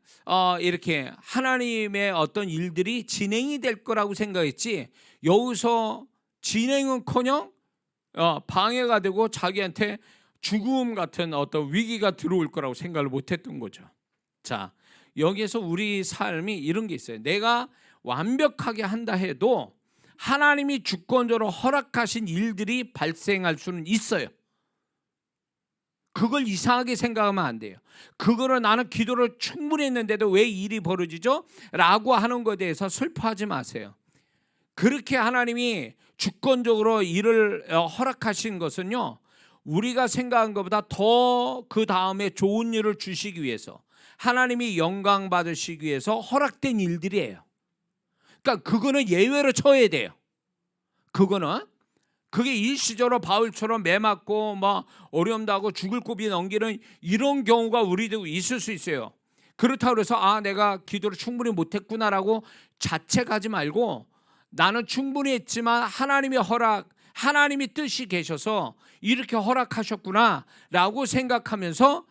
이렇게 하나님의 어떤 일들이 진행이 될 거라고 생각했지, 여기서 진행은커녕 방해가 되고 자기한테 죽음 같은 어떤 위기가 들어올 거라고 생각을 못했던 거죠. 자, 여기에서 우리 삶이 이런 게 있어요. 내가 완벽하게 한다 해도 하나님이 주권적으로 허락하신 일들이 발생할 수는 있어요. 그걸 이상하게 생각하면 안 돼요. 그거를 나는 기도를 충분히 했는데도 왜 일이 벌어지죠? 라고 하는 것에 대해서 슬퍼하지 마세요. 그렇게 하나님이 주권적으로 일을 허락하신 것은요, 우리가 생각한 것보다 더 그 다음에 좋은 일을 주시기 위해서, 하나님이 영광 받으시기 위해서 허락된 일들이에요. 그러니까 그거는 예외로 쳐야 돼요. 그게 일시적으로 바울처럼 매 맞고 막 어려움도 하고 죽을 고비 넘기는 이런 경우가 우리도 있을 수 있어요. 그렇다고 해서 내가 기도를 충분히 못했구나라고 자책하지 말고, 나는 충분히 했지만 하나님이 뜻이 계셔서 이렇게 허락하셨구나라고 생각하면서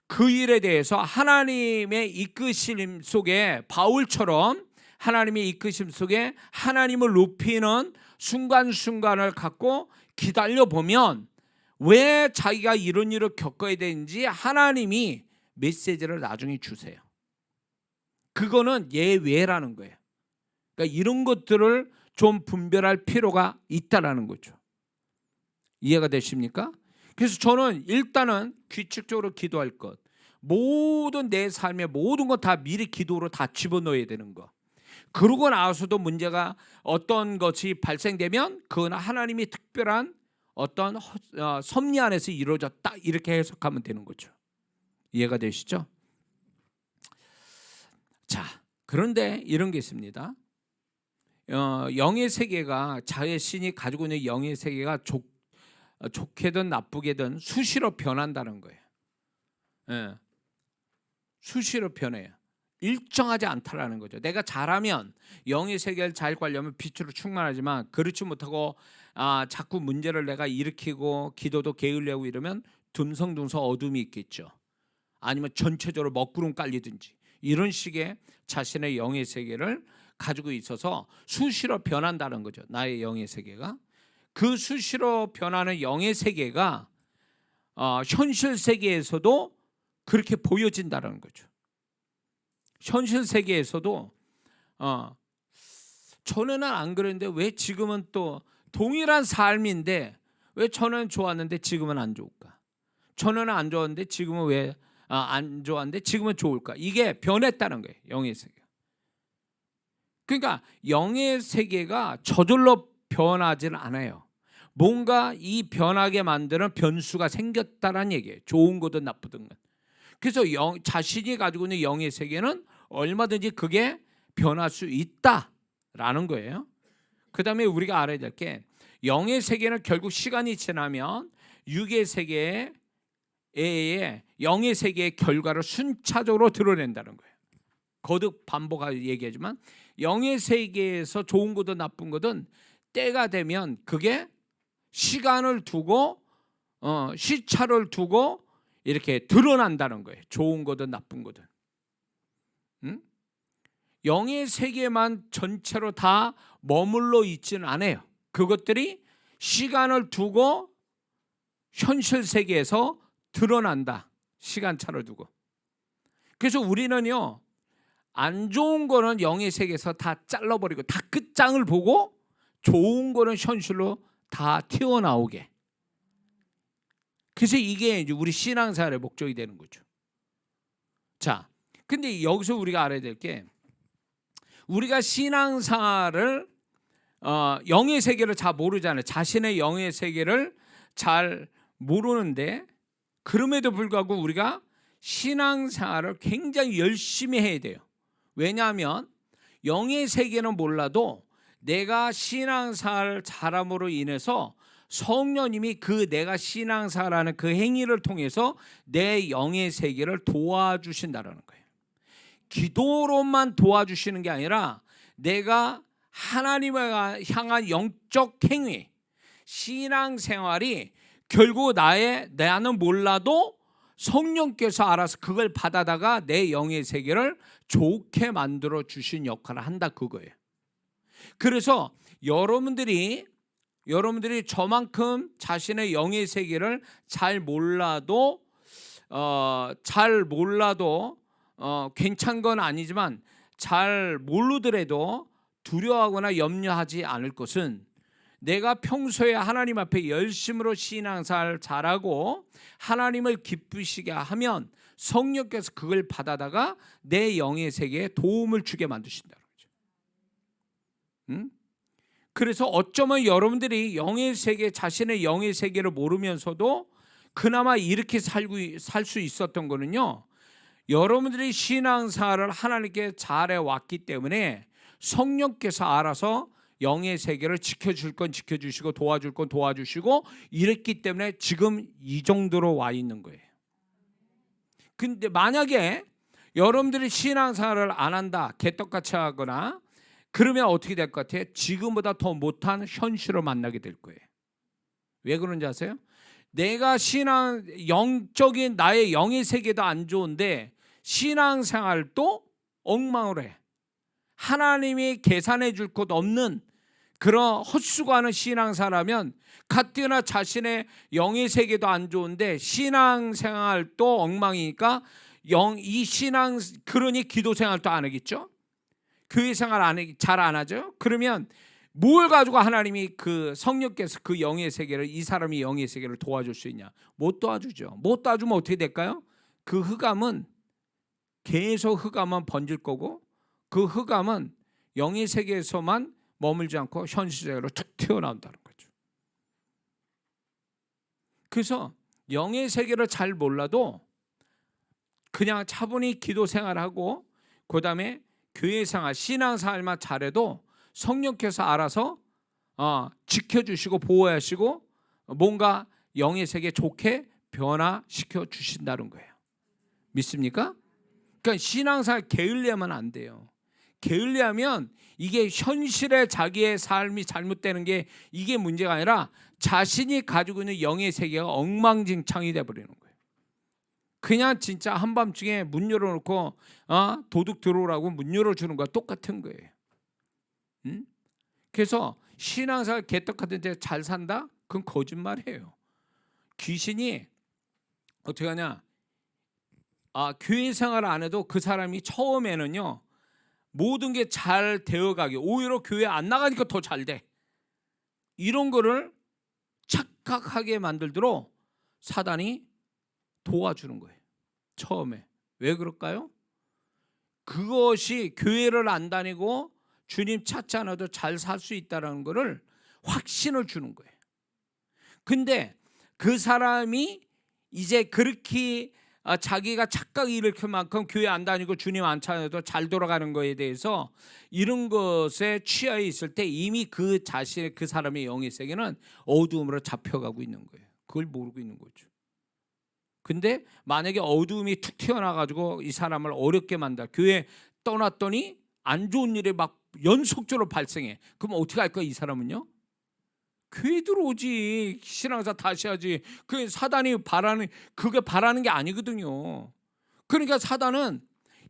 그 일에 대해서 하나님의 이끄심 속에, 바울처럼 하나님의 이끄심 속에 하나님을 높이는 순간순간을 갖고 기다려 보면 왜 자기가 이런 일을 겪어야 되는지 하나님이 메시지를 나중에 주세요. 그거는 예외라는 거예요. 그러니까 이런 것들을 좀 분별할 필요가 있다라는 거죠. 이해가 되십니까? 그래서 저는 일단은 규칙적으로 기도할 것, 모든 내 삶의 모든 것 다 미리 기도로 다 집어넣어야 되는 거. 그러고 나서도 문제가 어떤 것이 발생되면 그건 하나님이 특별한 어떤 섭리 안에서 이루어졌다, 이렇게 해석하면 되는 거죠. 이해가 되시죠? 자, 그런데 이런 게 있습니다. 영의 세계가, 자의 신이 가지고 있는 영의 세계가 좋게든 나쁘게든 수시로 변한다는 거예요. 수시로 변해요. 일정하지 않다라는 거죠. 내가 잘하면 영의 세계를 잘 관리하면 빛으로 충만하지만, 그렇지 못하고 자꾸 문제를 내가 일으키고 기도도 게을리하고 이러면 듬성듬성 어둠이 있겠죠. 아니면 전체적으로 먹구름 깔리든지 이런 식의 자신의 영의 세계를 가지고 있어서 수시로 변한다는 거죠. 나의 영의 세계가. 그 수시로 변하는 영의 세계가 현실 세계에서도 그렇게 보여진다는 거죠. 현실 세계에서도 전에는 안 그랬는데 왜 지금은 또 동일한 삶인데 왜 전에는 좋았는데 지금은 안 좋을까? 전에는 안 좋았는데 지금은 왜 안 좋았는데 지금은 좋을까? 이게 변했다는 거예요. 영의 세계. 그러니까 영의 세계가 저절로 변하지는 않아요. 뭔가 이 변하게 만드는 변수가 생겼다는 얘기예요. 좋은 거든 나쁘든 건. 그래서 자신이 가지고 있는 영의 세계는 얼마든지 그게 변할 수 있다라는 거예요. 그 다음에 우리가 알아야 될 게 영의 세계는 결국 시간이 지나면 육의 세계에 영의 세계의 결과를 순차적으로 드러낸다는 거예요. 거듭 반복하여 얘기하지만 영의 세계에서 좋은 거든 나쁜 거든 때가 되면 그게 시간을 두고 시차를 두고 이렇게 드러난다는 거예요. 좋은 거든 나쁜 거든. 영의 세계만 전체로 다 머물러 있지는 않아요. 그것들이 시간을 두고 현실 세계에서 드러난다. 시간차를 두고. 그래서 우리는요, 안 좋은 거는 영의 세계에서 다 잘라버리고 다 끝장을 보고 좋은 거는 현실로 다 튀어나오게. 그래서 이게 이제 우리 신앙생활의 목적이 되는 거죠. 자, 근데 여기서 우리가 알아야 될 게 우리가 신앙생활을 영의 세계를 잘 모르잖아요. 자신의 영의 세계를 잘 모르는데 그럼에도 불구하고 우리가 신앙생활을 굉장히 열심히 해야 돼요. 왜냐하면 영의 세계는 몰라도 내가 신앙생활을 잘함으로 인해서 성령님이 그 내가 신앙생활하는 그 행위를 통해서 내 영의 세계를 도와주신다는 거예요. 기도로만 도와주시는 게 아니라 내가 하나님을 향한 영적 행위, 신앙생활이 결국 나는 몰라도 성령께서 알아서 그걸 받아다가 내 영의 세계를 좋게 만들어 주신 역할을 한다 그거예요. 그래서 여러분들이 저만큼 자신의 영의 세계를 잘 몰라도 괜찮은 건 아니지만 잘 모르더라도 두려워하거나 염려하지 않을 것은 내가 평소에 하나님 앞에 열심으로 신앙생활 잘하고 하나님을 기쁘시게 하면 성령께서 그걸 받아다가 내 영의 세계에 도움을 주게 만드신다는 거죠. 그래서 어쩌면 여러분들이 자신의 영의 세계를 모르면서도 그나마 이렇게 살 수 있었던 거는요, 여러분들이 신앙생활을 하나님께 잘해 왔기 때문에 성령께서 알아서 영의 세계를 지켜줄 건 지켜주시고 도와줄 건 도와주시고 이랬기 때문에 지금 이 정도로 와 있는 거예요. 근데 만약에 여러분들이 신앙생활을 안 한다, 개떡같이 하거나 그러면 어떻게 될 것 같아요? 지금보다 더 못한 현실을 만나게 될 거예요. 왜 그런지 아세요? 내가 영적인 나의 영의 세계도 안 좋은데 신앙생활도 엉망을 해. 하나님이 계산해 줄 것 없는 그런 헛수고하는 신앙생활하면 가뜩이나 자신의 영의 세계도 안 좋은데 신앙생활도 엉망이니까 그러니 기도생활도 안 하겠죠. 교회생활 잘 안 하죠. 그러면 뭘 가지고 하나님이 그 성령께서 그 영의 세계를 이 사람이 영의 세계를 도와줄 수 있냐? 못 도와주죠. 못 도와주면 어떻게 될까요? 그 흑암은 계속 흑암만 번질 거고 그 흑암은 영의 세계에서만 머물지 않고 현실적으로 툭 튀어나온다는 거죠. 그래서 영의 세계를 잘 몰라도 그냥 차분히 기도 생활하고 그 다음에 교회 생활, 신앙 생활만 잘해도 성령께서 알아서 지켜주시고 보호하시고 뭔가 영의 세계 좋게 변화시켜 주신다는 거예요. 믿습니까? 그러니까 신앙생활 게을리하면 안 돼요. 게을리하면 이게 현실에 자기의 삶이 잘못되는 게 이게 문제가 아니라 자신이 가지고 있는 영의 세계가 엉망진창이 돼버리는 거예요. 그냥 진짜 한밤중에 문 열어놓고 도둑 들어오라고 문 열어주는 거와 똑같은 거예요. 그래서 신앙생활 개떡같은 데 잘 산다? 그건 거짓말이에요. 귀신이 어떻게 하냐? 교회 생활을 안 해도 그 사람이 처음에는요 모든 게 잘 되어가게 오히려 교회 안 나가니까 더 잘 돼. 이런 거를 착각하게 만들도록 사단이 도와주는 거예요. 처음에. 왜 그럴까요? 그것이 교회를 안 다니고 주님 찾지 않아도 잘 살 수 있다는 것을 확신을 주는 거예요. 근데 그 사람이 이제 그렇게 자기가 착각이 일으킬 만큼 교회 안 다니고 주님 안 찾아도 잘 돌아가는 거에 대해서 이런 것에 취해 있을 때 이미 그 자신의 그 사람의 영의 세계는 어두움으로 잡혀가고 있는 거예요. 그걸 모르고 있는 거죠. 근데 만약에 어두움이 툭 튀어나와가지고 이 사람을 어렵게 만다. 교회 떠났더니 안 좋은 일이 막 연속적으로 발생해. 그럼 어떻게 할 거야 이 사람은요? 교회 들어오지. 신앙사 다시 하지. 그 사단이 그게 바라는 게 아니거든요. 그러니까 사단은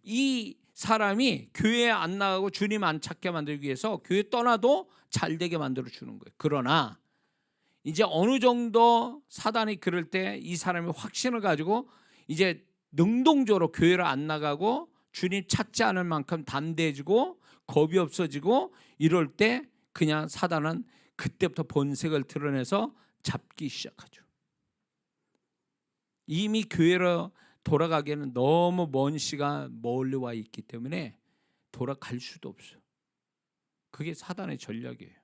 이 사람이 교회에 안 나가고 주님 안 찾게 만들기 위해서 교회 떠나도 잘 되게 만들어 주는 거예요. 그러나 이제 어느 정도 사단이 그럴 때 이 사람이 확신을 가지고 이제 능동적으로 교회를 안 나가고 주님 찾지 않을 만큼 담대해지고 겁이 없어지고 이럴 때 그냥 사단은 그때부터 본색을 드러내서 잡기 시작하죠. 이미 교회로 돌아가기에는 너무 먼 시간 멀리 와 있기 때문에 돌아갈 수도 없어요. 그게 사단의 전략이에요.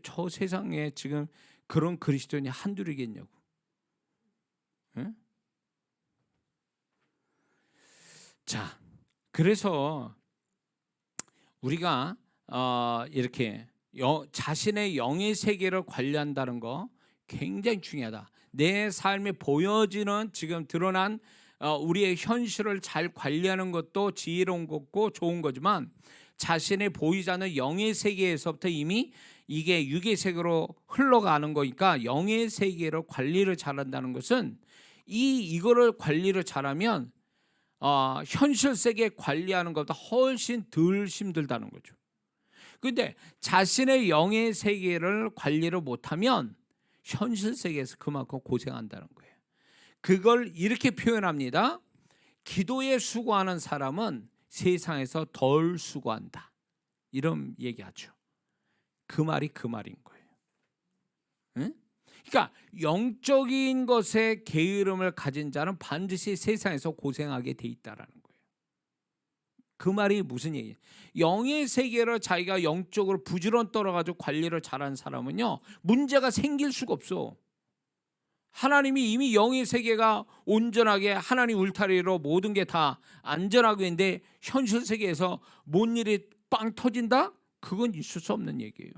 저 세상에 지금 그런 그리스도인이 한둘이겠냐고. 응? 자, 그래서 우리가 이렇게 자신의 영의 세계를 관리한다는 거 굉장히 중요하다. 내 삶에 보여지는 지금 드러난 우리의 현실을 잘 관리하는 것도 지혜로운 거고 좋은 거지만 자신의 보이지 않는 영의 세계에서부터 이미 이게 육의 세계로 흘러가는 거니까 영의 세계로 관리를 잘한다는 것은 이거를 관리를 잘하면 현실 세계 관리하는 것보다 훨씬 덜 힘들다는 거죠. 그런데 자신의 영의 세계를 관리를 못하면 현실 세계에서 그만큼 고생한다는 거예요. 그걸 이렇게 표현합니다. 기도에 수고하는 사람은 세상에서 덜 수고한다. 이런 얘기하죠. 그 말이 그 말인 거예요. 응? 그러니까 영적인 것에 게으름을 가진 자는 반드시 세상에서 고생하게 돼 있다라는 거예요. 그 말이 무슨 얘기예요? 영의 세계를 자기가 영적으로 부지런 떨어가지고 관리를 잘하는 사람은요 문제가 생길 수가 없어. 하나님이 이미 영의 세계가 온전하게 하나님 울타리로 모든 게 다 안전하고 있는데 현실 세계에서 뭔 일이 빵 터진다? 그건 있을 수 없는 얘기예요.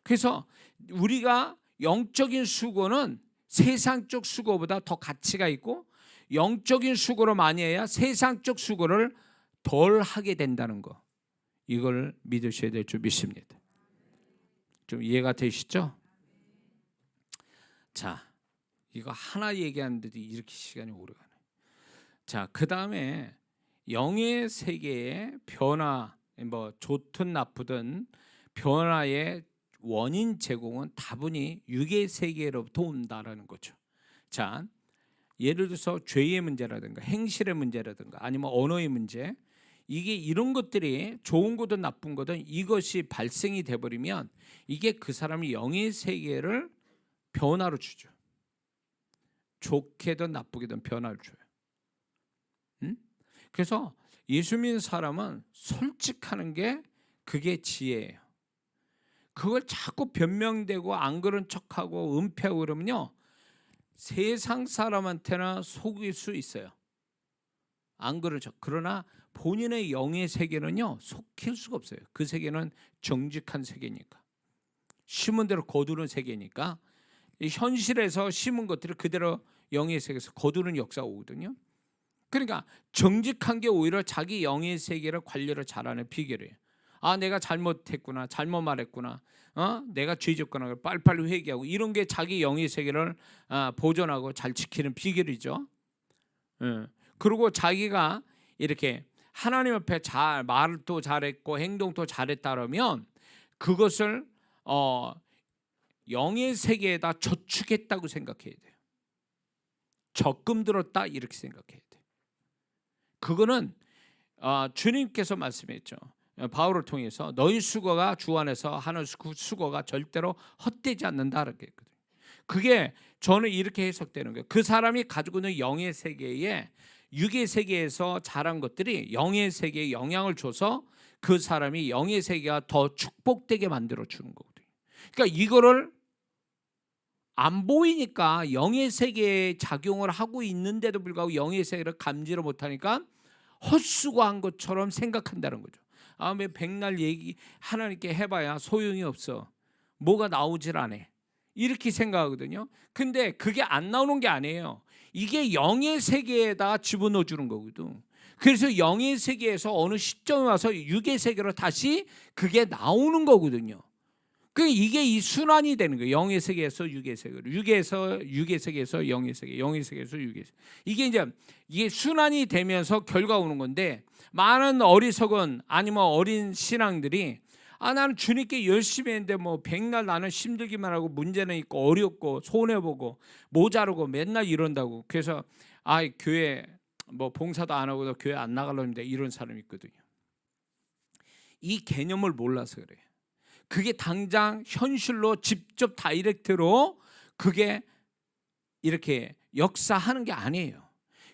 그래서 우리가 영적인 수고는 세상적 수고보다 더 가치가 있고 영적인 수고를 많이 해야 세상적 수고를 덜 하게 된다는 거, 이걸 믿으셔야 될 줄 믿습니다. 좀 이해가 되시죠? 자, 이거 하나 얘기하는데도 이렇게 시간이 오래 가네. 자, 그 다음에 영의 세계의 변화, 뭐 좋든 나쁘든 변화의 원인 제공은 다분히 육의 세계로부터 온다라는 거죠. 자, 예를 들어서 죄의 문제라든가 행실의 문제라든가 아니면 언어의 문제, 이게 이런 것들이 좋은 거든 나쁜 거든 이것이 발생이 돼버리면 이게 그 사람이 영의 세계를 변화로 주죠. 좋게든 나쁘게든 변화를 줘요. 그래서 예수 믿는 사람은 솔직하는 게 그게 지혜예요. 그걸 자꾸 변명되고 안 그런 척하고 은폐하고 그러면요 세상 사람한테는 속일 수 있어요. 안 그런 척. 그러나 본인의 영의 세계는요 속일 수가 없어요. 그 세계는 정직한 세계니까, 심은 대로 거두는 세계니까, 현실에서 심은 것들을 그대로 영의 세계에서 거두는 역사가 오거든요. 그러니까 정직한 게 오히려 자기 영의 세계를 관리를 잘하는 비결이에요. 내가 잘못했구나, 잘못 말했구나, 내가 죄졌구나, 빨리빨리 회개하고, 이런 게 자기 영의 세계를 보존하고 잘 지키는 비결이죠. 그리고 자기가 이렇게 하나님 앞에 잘 말도 잘했고 행동도 잘했다 그러면 그것을 영의 세계에다 저축했다고 생각해야 돼요. 적금 들었다 이렇게 생각해야 돼요. 그거는 주님께서 말씀했죠. 바울을 통해서 너희 수고가 주 안에서 하는 수고가 절대로 헛되지 않는다 이렇게 했거든요. 그게 저는 이렇게 해석되는 거예요. 그 사람이 가지고 있는 영의 세계에 육의 세계에서 자란 것들이 영의 세계에 영향을 줘서 그 사람이 영의 세계가 더 축복되게 만들어 주는 거거든요. 그러니까 이거를 안 보이니까 영의 세계에 작용을 하고 있는데도 불구하고 영의 세계를 감지를 못하니까 헛수고한 것처럼 생각한다는 거죠. 왜 백날 얘기 하나님께 해봐야 소용이 없어. 뭐가 나오질 않아. 이렇게 생각하거든요. 근데 그게 안 나오는 게 아니에요. 이게 영의 세계에다 집어넣어 주는 거거든. 그래서 영의 세계에서 어느 시점에 와서 육의 세계로 다시 그게 나오는 거거든요. 이게 이 순환이 되는 거예요. 영의 세계에서 육의 세계로, 육의 세계에서 영의 세계, 영의 세계에서 육의 세계. 이게 순환이 되면서 결과 오는 건데, 많은 어리석은 아니면 어린 신앙들이 나는 주님께 열심히 했는데 뭐 백날 나는 힘들기만 하고 문제는 있고 어렵고 손해보고 모자르고 맨날 이런다고. 그래서 교회 뭐 봉사도 안 하고 교회 안 나가려는데 이런 사람이 있거든요. 이 개념을 몰라서 그래요. 그게 당장 현실로 직접 다이렉트로 그게 이렇게 역사하는 게 아니에요.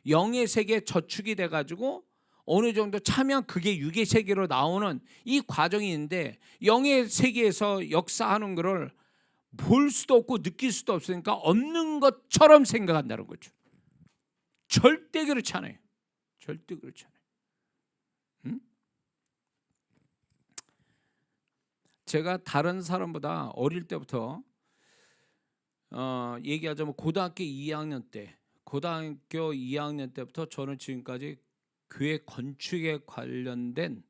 영의 세계에 저축이 돼가지고 어느 정도 차면 그게 육의 세계로 나오는 이 과정이 있는데, 영의 세계에서 역사하는 거를 볼 수도 없고 느낄 수도 없으니까 없는 것처럼 생각한다는 거죠. 절대 그렇지 않아요. 절대 그렇지 않아요. 제가 다른 사람보다 어릴 때부터 얘기하자면 고등학교 2학년 때부터 저는 지금까지 교회 건축에 관련된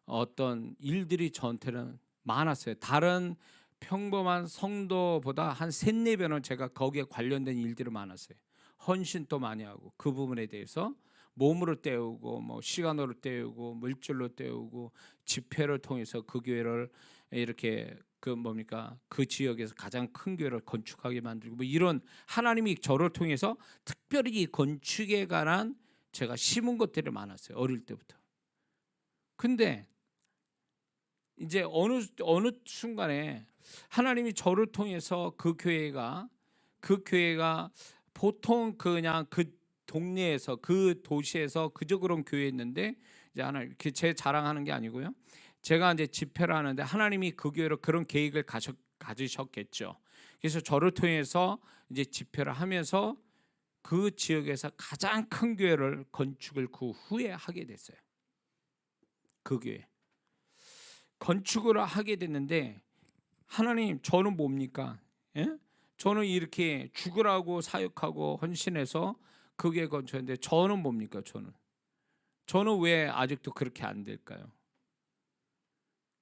어떤 일들이 저한테는 많았어요. 다른 평범한 성도보다 한 3-4배는 제가 거기에 관련된 일들이 많았어요. 헌신도 많이 하고 그 부분에 대해서 몸으로 때우고 뭐 시간으로 때우고 물질로 때우고 집회를 통해서 그 교회를 이렇게 그 지역에서 가장 큰 교회를 건축하게 만들고 뭐 이런, 하나님이 저를 통해서 특별히 이 건축에 관한 제가 심은 것들이 많았어요. 어릴 때부터. 근데 이제 어느 순간에 하나님이 저를 통해서 그 교회가 보통 그냥 그 동네에서 그 도시에서 그저 그런 교회였는데, 이제 하나님 제 자랑하는 게 아니고요. 제가 이제 집회를 하는데 하나님이 그 교회로 그런 계획을 가지셨겠죠. 그래서 저를 통해서 이제 집회를 하면서 그 지역에서 가장 큰 교회를 건축을 그 후에 하게 됐어요. 그 교회 건축을 하게 됐는데, 하나님 저는 뭡니까? 예? 저는 이렇게 죽으라고 사역하고 헌신해서 그 교회 건축했는데 저는 뭡니까? 저는 왜 아직도 그렇게 안 될까요?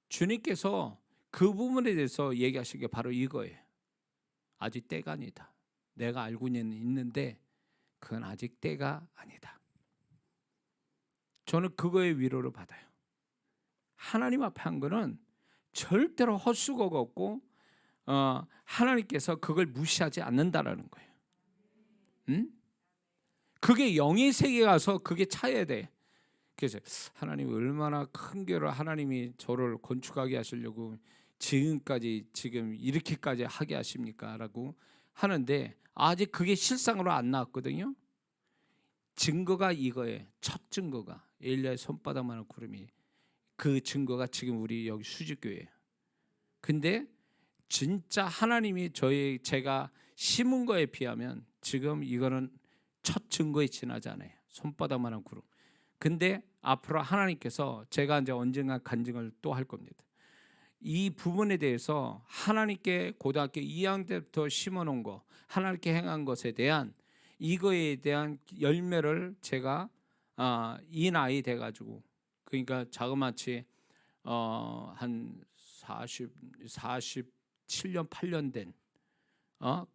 주님께서 그 부분에 대해서 얘기하신 게 바로 이거예요. 아직 때가 아니다. 내가 알고는 있는데 그건 아직 때가 아니다. 저는 그거의 위로를 받아요. 하나님 앞에 한 거는 절대로 헛수고가 없고 하나님께서 그걸 무시하지 않는다라는 거예요. 그게 영의 세계에 가서 그게 차야 돼. 그래서 하나님이 얼마나 큰 교회를 하나님이 저를 건축하게 하시려고 지금 이렇게까지 하게 하십니까? 라고 하는데 아직 그게 실상으로 안 나왔거든요. 증거가 이거예요. 첫 증거가 엘리야의 손바닥만한 구름이, 그 증거가 지금 우리 여기 수직교회예요. 근데 진짜 하나님이 제가 심은 거에 비하면 지금 이거는 첫 증거에 지나지 않아요. 손바닥만한 구름. 근데 앞으로 하나님께서 제가 이제 언젠가 간증을 또 할 겁니다. 이 부분에 대해서 하나님께 고등학교 2학년 때부터 심어놓은 거, 하나님께 행한 것에 대한 이거에 대한 열매를 제가 이 나이 돼가지고, 그러니까 자그마치 한 47년 8년 된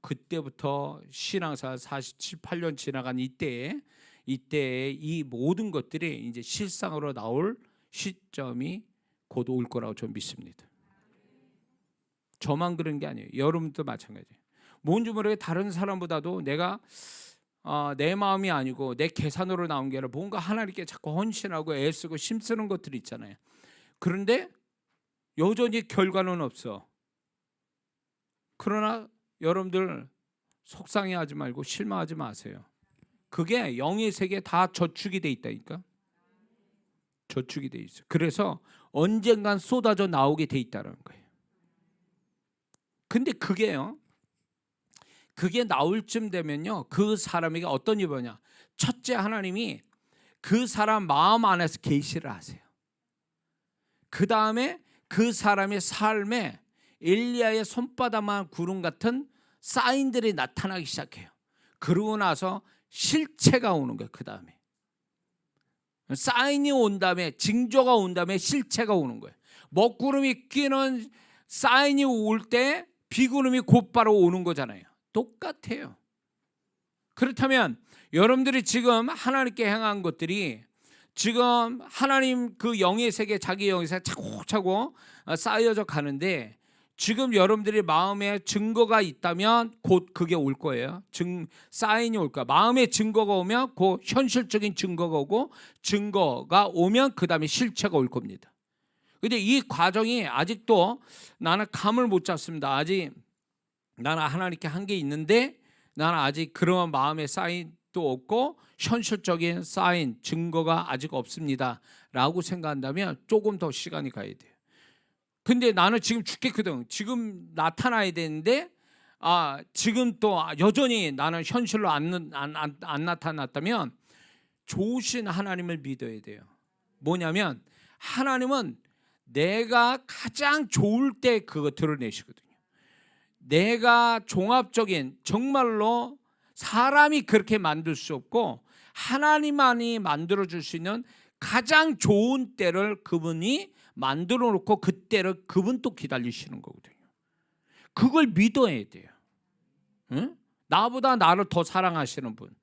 그때부터 신앙사 47, 8년 지나간 이때에 이 모든 것들이 이제 실상으로 나올 시점이 곧 올 거라고 저는 믿습니다. 저만 그런 게 아니에요. 여러분도 마찬가지예요. 뭔지 모르게 다른 사람보다도 내가 내 마음이 아니고 내 계산으로 나온 게 아니라 뭔가 하나님께 자꾸 헌신하고 애쓰고 힘쓰는 것들이 있잖아요. 그런데 여전히 결과는 없어. 그러나 여러분들 속상해하지 말고 실망하지 마세요. 그게 영의 세계에 다 저축이 돼 있다니까. 저축이 돼 있어. 그래서 언젠간 쏟아져 나오게 돼 있다는 거예요. 근데 그게요, 그게 나올 쯤 되면요, 그 사람에게 어떤 일이 뭐냐, 첫째, 하나님이 그 사람 마음 안에서 계시를 하세요. 그 다음에 그 사람의 삶에 엘리야의 손바닥만 구름 같은 사인들이 나타나기 시작해요. 그러고 나서 실체가 오는 거예요. 그 다음에 사인이 온 다음에, 징조가 온 다음에 실체가 오는 거예요. 먹구름이 끼는 사인이 올 때 비구름이 곧바로 오는 거잖아요. 똑같아요. 그렇다면 여러분들이 지금 하나님께 행한 것들이 지금 하나님 그 영의 세계, 자기 영의 세계 차곡차곡 쌓여져 가는데, 지금 여러분들이 마음에 증거가 있다면 곧 그게 올 거예요. 사인이 올 거야. 마음에 증거가 오면 곧 현실적인 증거가 오고, 증거가 오면 그 다음에 실체가 올 겁니다. 근데 이 과정이 아직도 나는 감을 못 잡습니다. 아직 나는 하나님께 한 게 있는데 나는 아직 그런 마음의 사인도 없고 현실적인 사인, 증거가 아직 없습니다 라고 생각한다면 조금 더 시간이 가야 돼요. 근데 나는 지금 죽겠거든. 지금 나타나야 되는데 지금 또 여전히 나는 현실로 안 나타났다면 좋으신 하나님을 믿어야 돼요. 뭐냐면 하나님은 내가 가장 좋을 때 그거 드러내시거든요. 내가 종합적인, 정말로 사람이 그렇게 만들 수 없고 하나님만이 만들어줄 수 있는 가장 좋은 때를 그분이 만들어 놓고 그때를 그분 또 기다리시는 거거든요. 그걸 믿어야 돼요. 응? 나보다 나를 더 사랑하시는 분,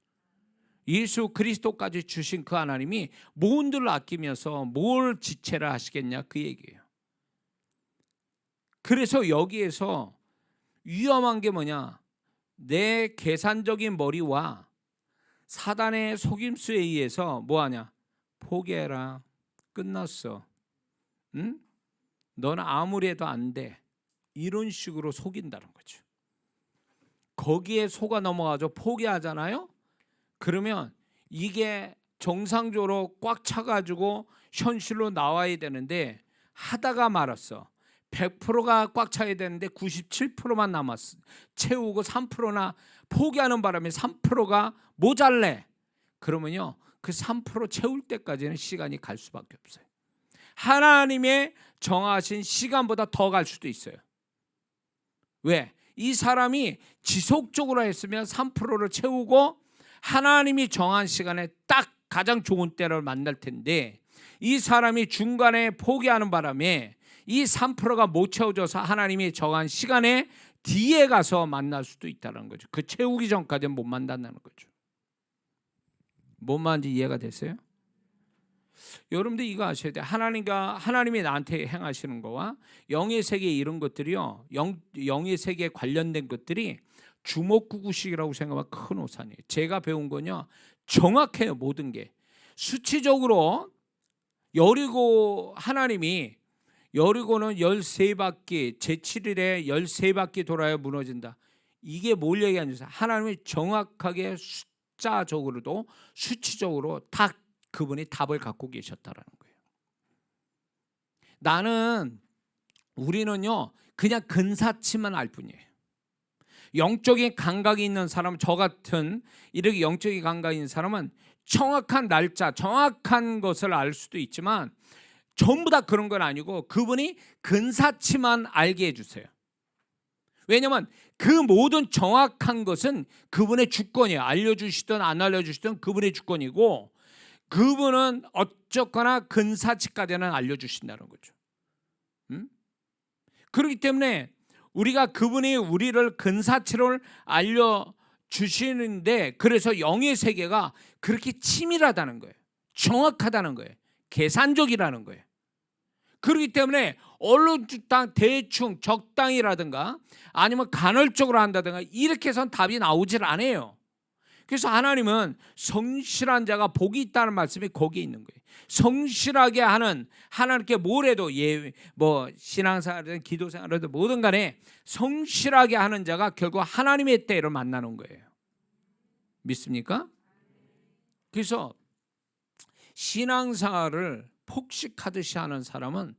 예수 그리스도까지 주신 그 하나님이 모든을 아끼면서 뭘 지체를 하시겠냐, 그 얘기예요. 그래서 여기에서 위험한 게 뭐냐, 내 계산적인 머리와 사단의 속임수에 의해서 뭐하냐, 포기해라, 끝났어, 응? 너는 아무리 해도 안 돼, 이런 식으로 속인다는 거죠. 거기에 속아 넘어가서 포기하잖아요. 그러면 이게 정상적으로 꽉 차가지고 현실로 나와야 되는데 하다가 말았어. 100%가 꽉 차야 되는데 97%만 남았어. 채우고 3%나 포기하는 바람에 3%가 모자래. 그러면요, 그 3% 채울 때까지는 시간이 갈 수밖에 없어요. 하나님의 정하신 시간보다 더 갈 수도 있어요. 왜? 이 사람이 지속적으로 했으면 3%를 채우고 하나님이 정한 시간에 딱 가장 좋은 때를 만날 텐데, 이 사람이 중간에 포기하는 바람에 이 3%가 못 채워져서 하나님이 정한 시간에 뒤에 가서 만날 수도 있다는 거죠. 그 채우기 전까지는 못 만난다는 거죠. 뭔 말인지 이해가 됐어요? 여러분들 이거 아셔야 돼요. 하나님이 나한테 행하시는 거와 영의 세계, 이런 것들이요, 영의 세계에 관련된 것들이 주먹구구식이라고 생각하면 큰 오산이에요. 제가 배운 건요, 정확해요. 모든 게 수치적으로. 하나님이 여리고는 13바퀴, 제7일에 13바퀴 돌아야 무너진다. 이게 뭘 얘기하는지, 하나님이 정확하게 숫자적으로도 수치적으로 다 그분이 답을 갖고 계셨다라는 거예요. 우리는요, 그냥 근사치만 알 뿐이에요. 영적인 감각이 있는 사람, 저 같은 이렇게 영적인 감각이 있는 사람은 정확한 날짜, 정확한 것을 알 수도 있지만 전부 다 그런 건 아니고 그분이 근사치만 알게 해주세요. 왜냐하면 그 모든 정확한 것은 그분의 주권이에요. 알려주시든 안 알려주시든 그분의 주권이고, 그분은 어쨌거나 근사치까지는 알려주신다는 거죠. 그렇기 때문에 우리가 그분이 우리를 근사치를 알려주시는데, 그래서 영의 세계가 그렇게 치밀하다는 거예요. 정확하다는 거예요. 계산적이라는 거예요. 그렇기 때문에 언론주당 대충 적당히라든가 아니면 간헐적으로 한다든가 이렇게 해서는 답이 나오질 않아요. 그래서 하나님은 성실한 자가 복이 있다는 말씀이 거기에 있는 거예요. 성실하게 하는, 하나님께 뭘 해도 신앙생활이든 기도생활이든 뭐든 간에 성실하게 하는 자가 결국 하나님의 때를 만나는 거예요. 믿습니까? 그래서 신앙생활을 폭식하듯이 하는 사람은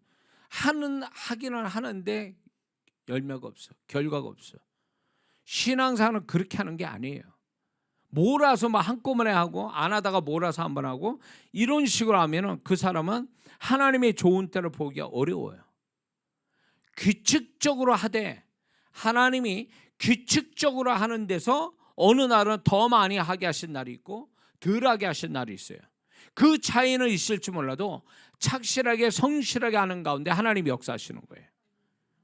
하기는 하는데 열매가 없어, 결과가 없어. 신앙생활은 그렇게 하는 게 아니에요. 몰아서 막 한꺼번에 하고 안 하다가 몰아서 한번 하고 이런 식으로 하면은 그 사람은 하나님의 좋은 때를 보기가 어려워요. 규칙적으로 하되, 하나님이 규칙적으로 하는 데서 어느 날은 더 많이 하게 하신 날이 있고 덜 하게 하신 날이 있어요. 그 차이는 있을지 몰라도 착실하게 성실하게 하는 가운데 하나님이 역사하시는 거예요.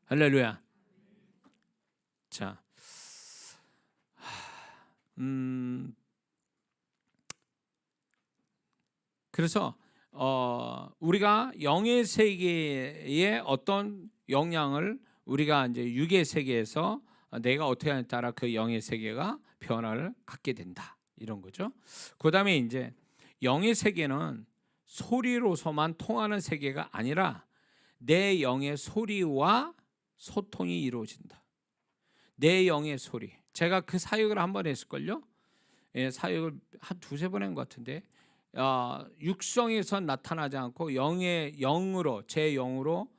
할렐루야. 자, 그래서 우리가 영의 세계의 어떤 영향을 우리가 이제 육의 세계에서 내가 어떻게 하냐에 따라 그 영의 세계가 변화를 갖게 된다, 이런 거죠. 그다음에 이제 영의 세계는 소리로서만 통하는 세계가 아니라 내 영의 소리와 소통이 이루어진다. 내 영의 소리. 제가 그 사역을 한번 했을걸요. 예, 사역을 한 두세 번 한 것 같은데, 육성에서 나타나지 않고 영으로, 제 영으로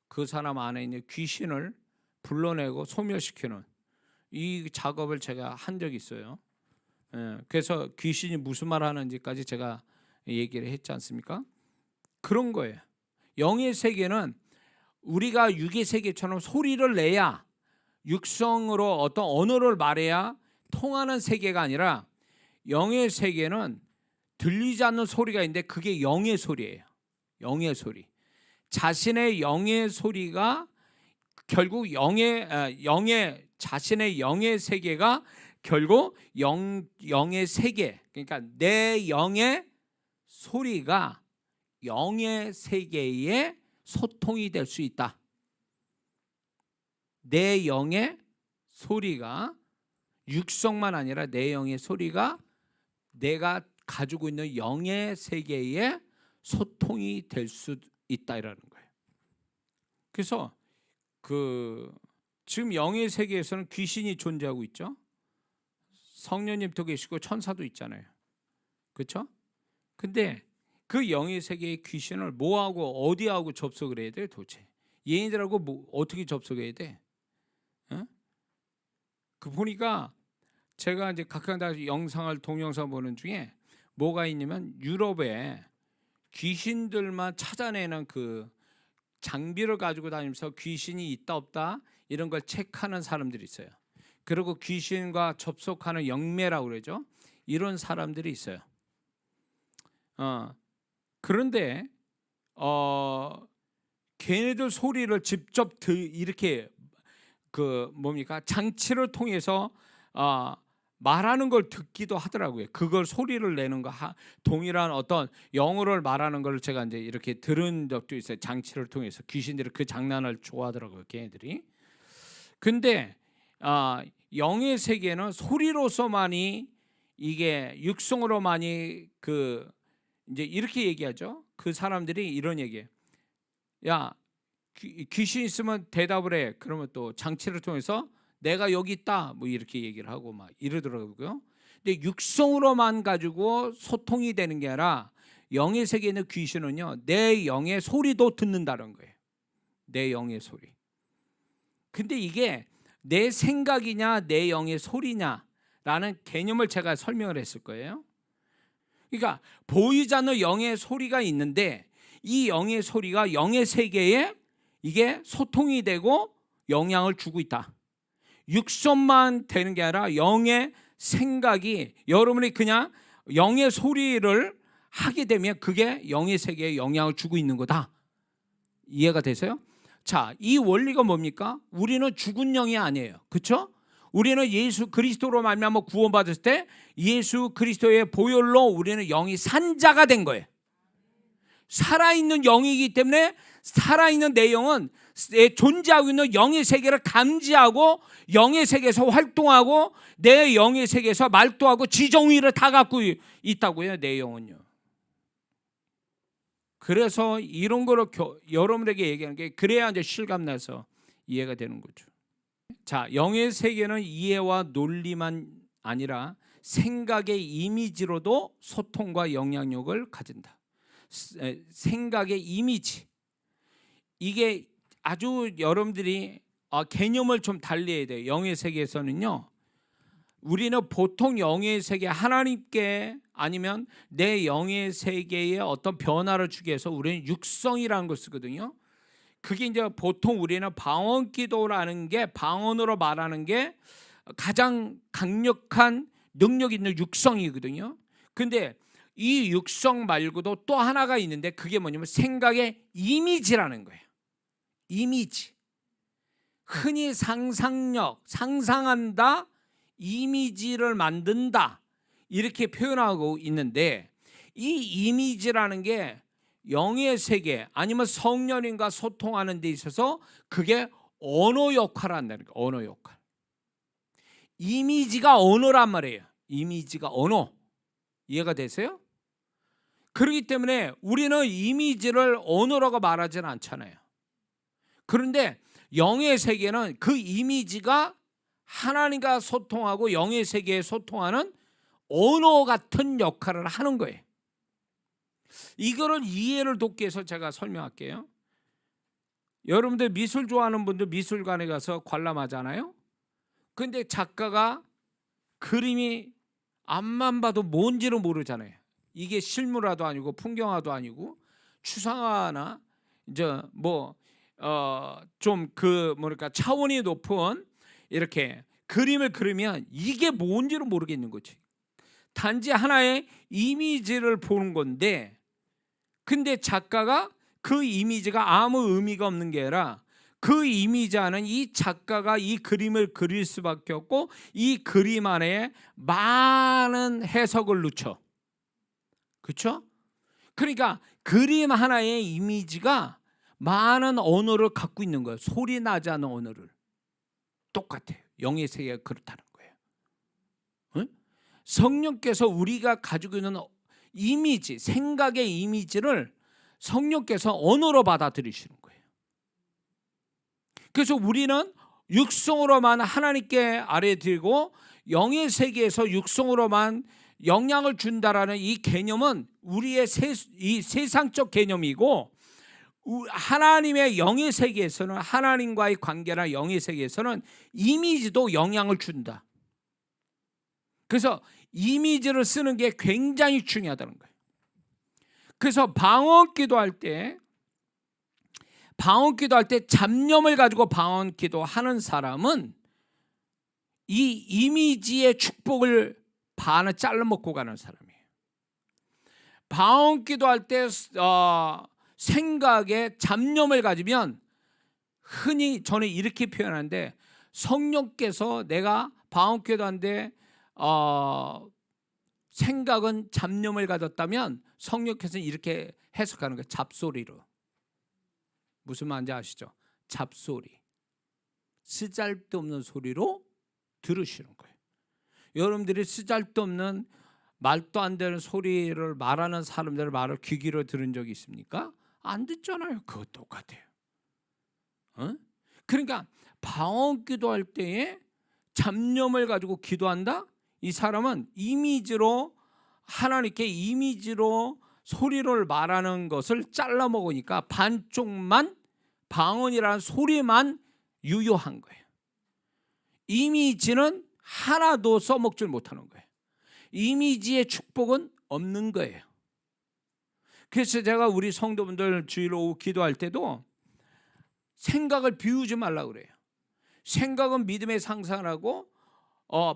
그 사람 안에 있는 귀신을 불러내고 소멸시키는 이 작업을 제가 한 적이 있어요. 예, 그래서 귀신이 무슨 말 하는지까지 제가 얘기를 했지 않습니까? 그런 거예요. 영의 세계는 우리가 육의 세계처럼 소리를 내야, 육성으로 어떤 언어를 말해야 통하는 세계가 아니라, 영의 세계는 들리지 않는 소리가 있는데 그게 영의 소리예요. 영의 소리. 자신의 영의 소리가 결국 자신의 영의 세계가 결국 영의 세계, 그러니까 내 영의 소리가 영의 세계에 소통이 될 수 있다. 내 영의 소리가, 육성만 아니라 내 영의 소리가 내가 가지고 있는 영의 세계에 소통이 될 수 있다라는 거예요. 그래서 지금 영의 세계에서는 귀신이 존재하고 있죠. 성령님도 계시고 천사도 있잖아요. 그렇죠? 근데 그 영의 세계의 귀신을 뭐하고 어디하고 접속을 해야 돼 도대체? 얘네들하고 어떻게 접속해야 돼? 그 보니까 제가 이제 각각 다 영상을 동영상 보는 중에 뭐가 있냐면, 유럽에 귀신들만 찾아내는 그 장비를 가지고 다니면서 귀신이 있다 없다 이런 걸 체크하는 사람들이 있어요. 그리고 귀신과 접속하는 영매라고 그러죠. 이런 사람들이 있어요. 그런데 걔네들 소리를 직접 이렇게 장치를 통해서 말하는 걸 듣기도 하더라고요. 그걸 소리를 내는 거, 동일한 어떤 영어를 말하는 걸 제가 이제 이렇게 들은 적도 있어요. 장치를 통해서. 귀신들이 그 장난을 좋아하더라고요, 걔네들이. 근데 영의 세계는 소리로서만이, 이게 육성으로만이 이제 이렇게 얘기하죠. 그 사람들이 이런 얘기해요. 야, 귀신 있으면 대답을 해. 그러면 또 장치를 통해서 내가 여기 있다 뭐 이렇게 얘기를 하고 막 이러더라고요. 근데 육성으로만 가지고 소통이 되는 게 아니라, 영의 세계에 있는 귀신은요, 내 영의 소리도 듣는다는 거예요. 내 영의 소리. 근데 이게 내 생각이냐 내 영의 소리냐라는 개념을 제가 설명을 했을 거예요. 그러니까 보이지 않는 영의 소리가 있는데, 이 영의 소리가 영의 세계에 이게 소통이 되고 영향을 주고 있다. 육성만 되는 게 아니라 영의 생각이, 여러분이 그냥 영의 소리를 하게 되면 그게 영의 세계에 영향을 주고 있는 거다. 이해가 되세요? 자, 이 원리가 뭡니까? 우리는 죽은 영이 아니에요. 그렇죠? 우리는 예수 그리스도로 말미암아 구원받았을 때 예수 그리스도의 보혈로 우리는 영이 산 자가 된 거예요. 살아있는 영이기 때문에 살아있는 내 영은 존재하고 있는 영의 세계를 감지하고 영의 세계에서 활동하고 내 영의 세계에서 말도하고 지정의를 다 갖고 있다고요, 내 영은요. 그래서 이런 거로 여러분에게 얘기하는 게, 그래야 이제 실감나서 이해가 되는 거죠. 자, 영의 세계는 이해와 논리만 아니라 생각의 이미지로도 소통과 영향력을 가진다. 생각의 이미지, 이게 아주 여러분들이 개념을 좀 달리해야 돼요. 영의 세계에서는요, 우리는 보통 영의 세계, 하나님께 아니면 내 영의 세계에 어떤 변화를 주기 위해서 우리는 육성이라는 걸 쓰거든요. 그게 이제 보통 우리는 방언 기도라는 게, 방언으로 말하는 게 가장 강력한 능력 있는 육성이거든요. 근데 이 육성 말고도 또 하나가 있는데, 그게 뭐냐면 생각의 이미지라는 거예요. 이미지. 흔히 상상력, 상상한다, 이미지를 만든다, 이렇게 표현하고 있는데, 이 이미지라는 게 영의 세계 아니면 성령님과 소통하는 데 있어서 그게 언어 역할을 한다는 거예요. 언어 역할. 이미지가 언어란 말이에요. 이미지가 언어. 이해가 되세요? 그렇기 때문에 우리는 이미지를 언어라고 말하지는 않잖아요. 그런데 영의 세계는 그 이미지가 하나님과 소통하고 영의 세계에 소통하는 언어 같은 역할을 하는 거예요. 이거를 이해를 돕기 위해서 제가 설명할게요. 여러분들 미술 좋아하는 분들 미술관에 가서 관람하잖아요. 근데 작가가 그림이 앞만 봐도 뭔지를 모르잖아요. 이게 실물화도 아니고 풍경화도 아니고 추상화나 이제 좀 뭐랄까 차원이 높은 이렇게 그림을 그리면 이게 뭔지를 모르겠는 거지. 단지 하나의 이미지를 보는 건데, 근데 작가가 그 이미지가 아무 의미가 없는 게 아니라 그 이미지 안은 이 작가가 이 그림을 그릴 수밖에 없고 이 그림 안에 많은 해석을 넣죠. 그렇죠? 그러니까 그림 하나의 이미지가 많은 언어를 갖고 있는 거예요. 소리 나지 않는 언어를. 똑같아요. 영의 세계가 그렇다는 거예요. 응? 성령께서 우리가 가지고 있는 이미지, 생각의 이미지를 성령께서 언어로 받아들이시는 거예요. 그래서 우리는 육성으로만 하나님께 아뢰드리고 영의 세계에서 육성으로만 영향을 준다라는 이 개념은 우리의 이 세상적 개념이고, 하나님의 영의 세계에서는, 하나님과의 관계나 영의 세계에서는 이미지도 영향을 준다. 그래서 이미지를 쓰는 게 굉장히 중요하다는 거예요. 그래서 방언 기도할 때 잡념을 가지고 방언 기도하는 사람은 이 이미지의 축복을 반을 잘라 먹고 가는 사람이에요. 방언 기도할 때 생각에 잡념을 가지면, 흔히 저는 이렇게 표현하는데, 성령께서 내가 방언 기도하는데 생각은 잡념을 가졌다면 성령께서는 이렇게 해석하는 거예요. 잡소리로. 무슨 말인지 아시죠? 잡소리. 쓰잘데없는 소리로 들으시는 거예요. 여러분들이 쓰잘데없는 말도 안 되는 소리를 말하는 사람들의 말을 귀 기울여 들은 적이 있습니까? 안 듣잖아요. 그거 똑같아요. 그러니까 방언 기도할 때에 잡념을 가지고 기도한다? 이 사람은 이미지로, 하나님께 이미지로 소리를 말하는 것을 잘라 먹으니까 반쪽만, 방언이라는 소리만 유효한 거예요. 이미지는 하나도 써먹질 못하는 거예요. 이미지의 축복은 없는 거예요. 그래서 제가 우리 성도분들 주일 오후 기도할 때도 생각을 비우지 말라고 그래요. 생각은 믿음의 상상하고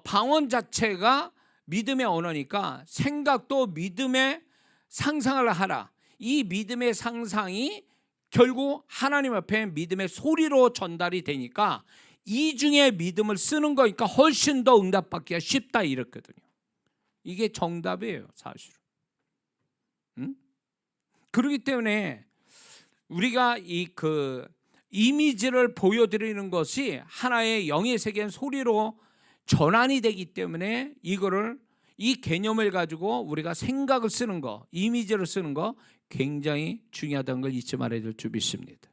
방언 자체가 믿음의 언어니까 생각도 믿음의 상상을 하라. 이 믿음의 상상이 결국 하나님 앞에 믿음의 소리로 전달이 되니까 이 중에 믿음을 쓰는 거니까 훨씬 더 응답받기가 쉽다, 이랬거든요. 이게 정답이에요, 사실은. 그렇기 때문에 우리가 이미지를 보여드리는 것이 하나의 영의 세계인 소리로 전환이 되기 때문에 이 개념을 가지고 우리가 생각을 쓰는 거, 이미지를 쓰는 거 굉장히 중요하다는 걸 잊지 말아야 될 줄 믿습니다.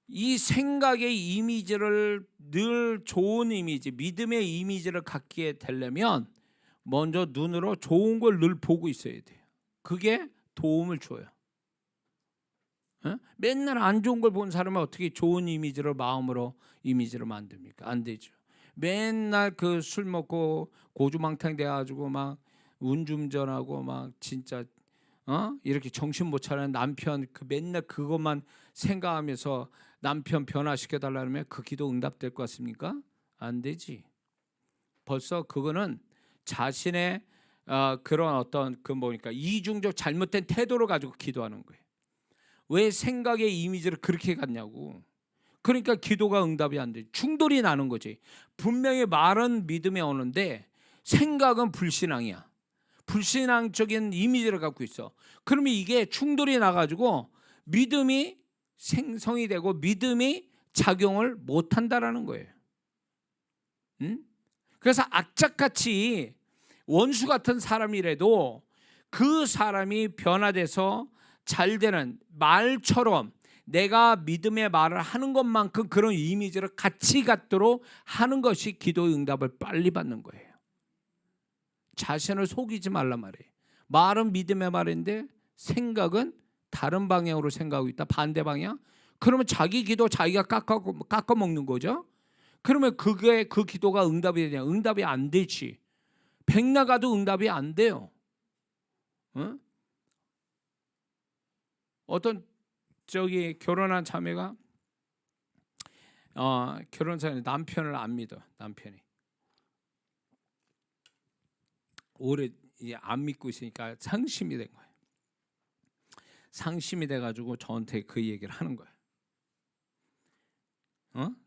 이 생각의 이미지를 늘 좋은 이미지, 믿음의 이미지를 갖게 되려면 먼저 눈으로 좋은 걸 늘 보고 있어야 돼요. 그게 도움을 줘요. 맨날 안 좋은 걸 본 사람은 어떻게 좋은 이미지를 마음으로 이미지를 만듭니까? 안 되죠. 맨날 그 술 먹고 고주망탕 돼가지고 막 운전하고 막 진짜 이렇게 정신 못 차리는 남편, 그 맨날 그것만 생각하면서 남편 변화시켜 달라면 그 기도 응답될 것 같습니까? 안 되지. 벌써 그거는 자신의 그런 어떤 그 뭐니까 이중적 잘못된 태도를 가지고 기도하는 거예요. 왜 생각의 이미지를 그렇게 갖냐고. 그러니까 기도가 응답이 안 돼. 충돌이 나는 거지. 분명히 말은 믿음에 오는데 생각은 불신앙이야. 불신앙적인 이미지를 갖고 있어. 그러면 이게 충돌이 나가지고 믿음이 생성이 되고 믿음이 작용을 못한다라는 거예요. 그래서 악착같이 원수 같은 사람이라도 그 사람이 변화돼서 잘 되는 말처럼 내가 믿음의 말을 하는 것만큼 그런 이미지를 같이 갖도록 하는 것이 기도의 응답을 빨리 받는 거예요. 자신을 속이지 말란 말이에요. 말은 믿음의 말인데 생각은 다른 방향으로 생각하고 있다. 반대 방향. 그러면 자기 기도 자기가 깎아 먹는 거죠. 그러면 그게 그 기도가 응답이 되냐? 응답이 안 되지. 백나가도 응답이 안 돼요. 어떤 결혼한 자매가 결혼 전에 남편을 안 믿어. 남편이 오래 안 믿고 있으니까 상심이 된 거예요. 상심이 돼가지고 저한테 그 얘기를 하는 거예요.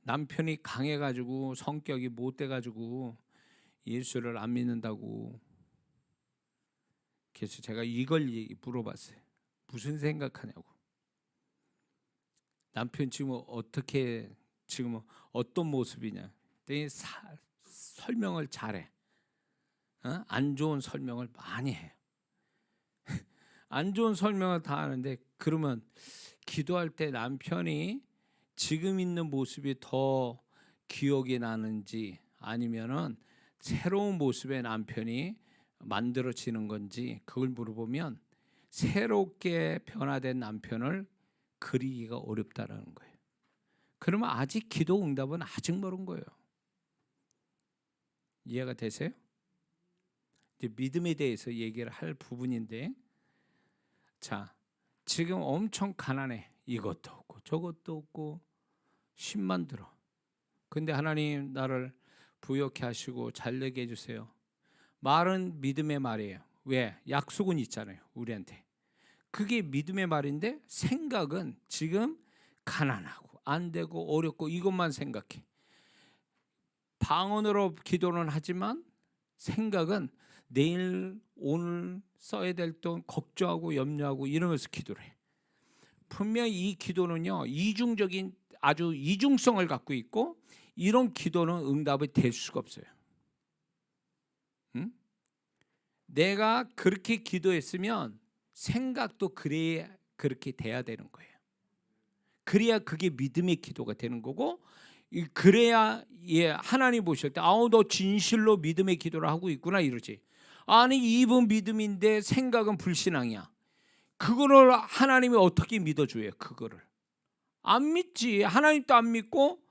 남편이 강해가지고 성격이 못돼가지고 예수를 안 믿는다고. 그래서 제가 이걸 물어봤어요. 무슨 생각하냐고. 남편 지금 어떻게 지금 어떤 모습이냐. 설명을 잘해. 안 좋은 설명을 많이 해요. 안 좋은 설명을 다 하는데 그러면 기도할 때 남편이 지금 있는 모습이 더 기억이 나는지 아니면은 새로운 모습의 남편이 만들어지는 건지 그걸 물어보면 새롭게 변화된 남편을 그리기가 어렵다라는 거예요. 그러면 아직 기도 응답은 아직 멀은 거예요. 이해가 되세요? 이제 믿음에 대해서 얘기를 할 부분인데, 자, 지금 엄청 가난해. 이것도 없고 저것도 없고 힘만 들어. 근데 하나님 나를 부욕해 하시고 잘되게 해주세요. 말은 믿음의 말이에요. 왜? 약속은 있잖아요. 우리한테. 그게 믿음의 말인데 생각은 지금 가난하고 안 되고 어렵고 이것만 생각해. 방언으로 기도는 하지만 생각은 내일 오늘 써야 될 돈 걱정하고 염려하고 이러면서 기도를 해. 분명히 이 기도는요 이중적인 아주 이중성을 갖고 있고 이런 기도는 응답이 될 수가 없어요. 내가 그렇게 기도했으면 생각도 그렇게 돼야 되는 거예요. 그래야 그게 믿음의 기도가 되는 거고, 그래야 하나님 보실 때 너 진실로 믿음의 기도를 하고 있구나 이러지. 아니 입은 믿음인데 생각은 불신앙이야. 그거를 하나님이 어떻게 믿어줘요? 그거를 안 믿지. 하나님도 안 믿고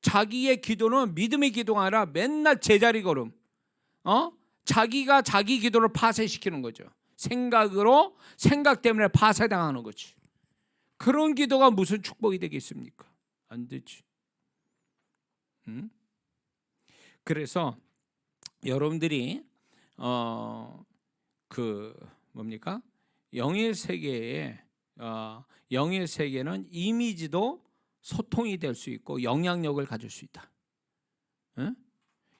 자기의 기도는 믿음의 기도가 아니라 맨날 제자리 걸음. 자기가 자기 기도를 파쇄시키는 거죠. 생각 때문에 파쇄당하는 거지. 그런 기도가 무슨 축복이 되겠습니까? 안 되지. 그래서 여러분들이 뭡니까? 영의 세계는 이미지도 소통이 될 수 있고 영향력을 가질 수 있다.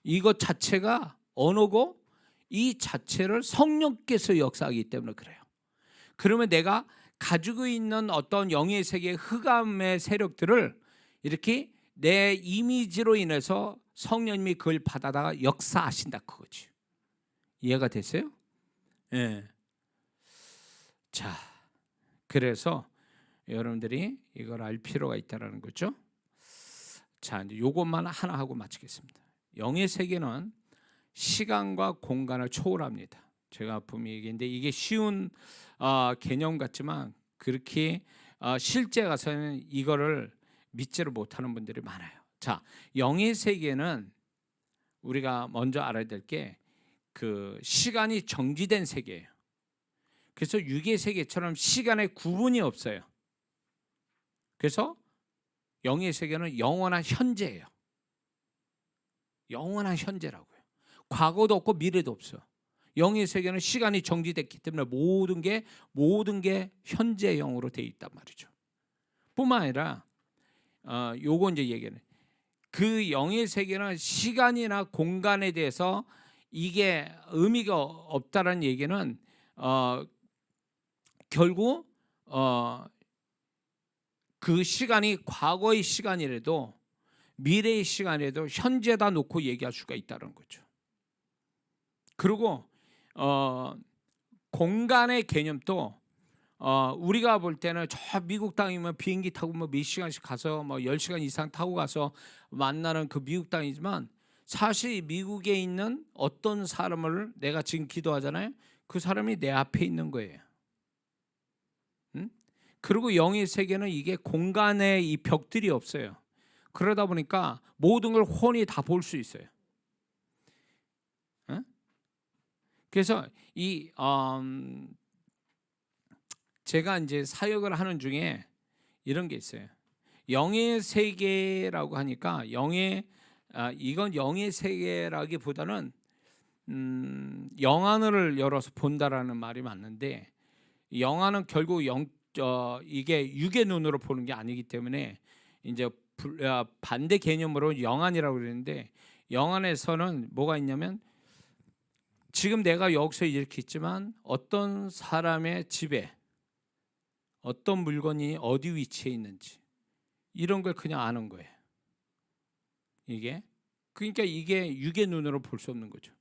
이것 자체가 언어고 이 자체를 성령께서 역사하기 때문에 그래요. 그러면 내가 가지고 있는 어떤 영의 세계의 흑암의 세력들을 이렇게 내 이미지로 인해서 성령님이 그걸 받아다가 역사하신다 그거지. 이해가 됐어요? 예. 자, 그래서 여러분들이 이걸 알 필요가 있다라는 거죠. 자, 이제 요것만 하나 하고 마치겠습니다. 영의 세계는 시간과 공간을 초월합니다. 제가 분명히 얘기했는데 이게 쉬운 개념 같지만 그렇게 실제 가서는 이거를 믿지를 못하는 분들이 많아요. 자, 영의 세계는 우리가 먼저 알아야 될 게 그 시간이 정지된 세계예요. 그래서 육의 세계처럼 시간의 구분이 없어요. 그래서 영의 세계는 영원한 현재예요. 영원한 현재라고요. 과거도 없고 미래도 없어. 영의 세계는 시간이 정지됐기 때문에 모든 게 현재형으로 되어 있단 말이죠. 뿐만 아니라 요거 이제 얘기는 그 영의 세계는 시간이나 공간에 대해서 이게 의미가 없다라는 얘기는 결국 그 시간이 과거의 시간이라도 미래의 시간에도 현재다 놓고 얘기할 수가 있다는 거죠. 그리고 공간의 개념도 우리가 볼 때는 저 미국 땅이면 비행기 타고 뭐 몇 시간씩 가서 뭐 10시간 이상 타고 가서 만나는 그 미국 땅이지만 사실 미국에 있는 어떤 사람을 내가 지금 기도하잖아요. 그 사람이 내 앞에 있는 거예요. 그리고 영의 세계는 이게 공간에 이 벽들이 없어요. 그러다 보니까 모든 걸 훤히 다 볼 수 있어요. 그래서 이 제가 이제 사역을 하는 중에 이런 게 있어요. 영의 세계라고 하니까 이건 영의 세계라기보다는 영안을 열어서 본다라는 말이 맞는데 영안은 결국 이게 육의 눈으로 보는 게 아니기 때문에 이제 반대 개념으로 영안이라고 그러는데 영안에서는 뭐가 있냐면 지금 내가 여기서 이렇게 있지만 어떤 사람의 집에 어떤 물건이 어디 위치에 있는지 이런 걸 그냥 아는 거예요. 그러니까 이게 육의 눈으로 볼 수 없는 거죠.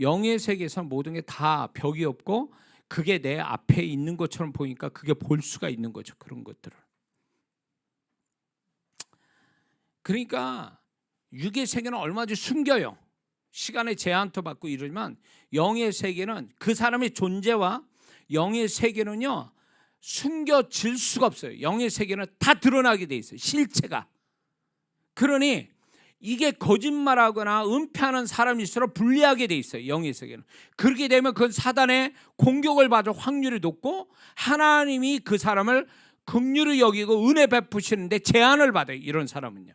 영의 세계에서 모든 게 다 벽이 없고 그게 내 앞에 있는 것처럼 보니까 그게 볼 수가 있는 거죠. 그런 것들을. 그러니까 육의 세계는 얼마든지 숨겨요. 시간의 제한도 받고 이러지만 영의 세계는 그 사람의 존재와 영의 세계는요 숨겨질 수가 없어요. 영의 세계는 다 드러나게 돼 있어요. 실체가. 그러니 이게 거짓말하거나 은폐하는 사람일수록 불리하게 돼 있어요. 영의 세계는. 그렇게 되면 그건 사단의 공격을 받을 확률이 높고 하나님이 그 사람을 긍휼히 여기고 은혜 베푸시는데 제한을 받아요. 이런 사람은요.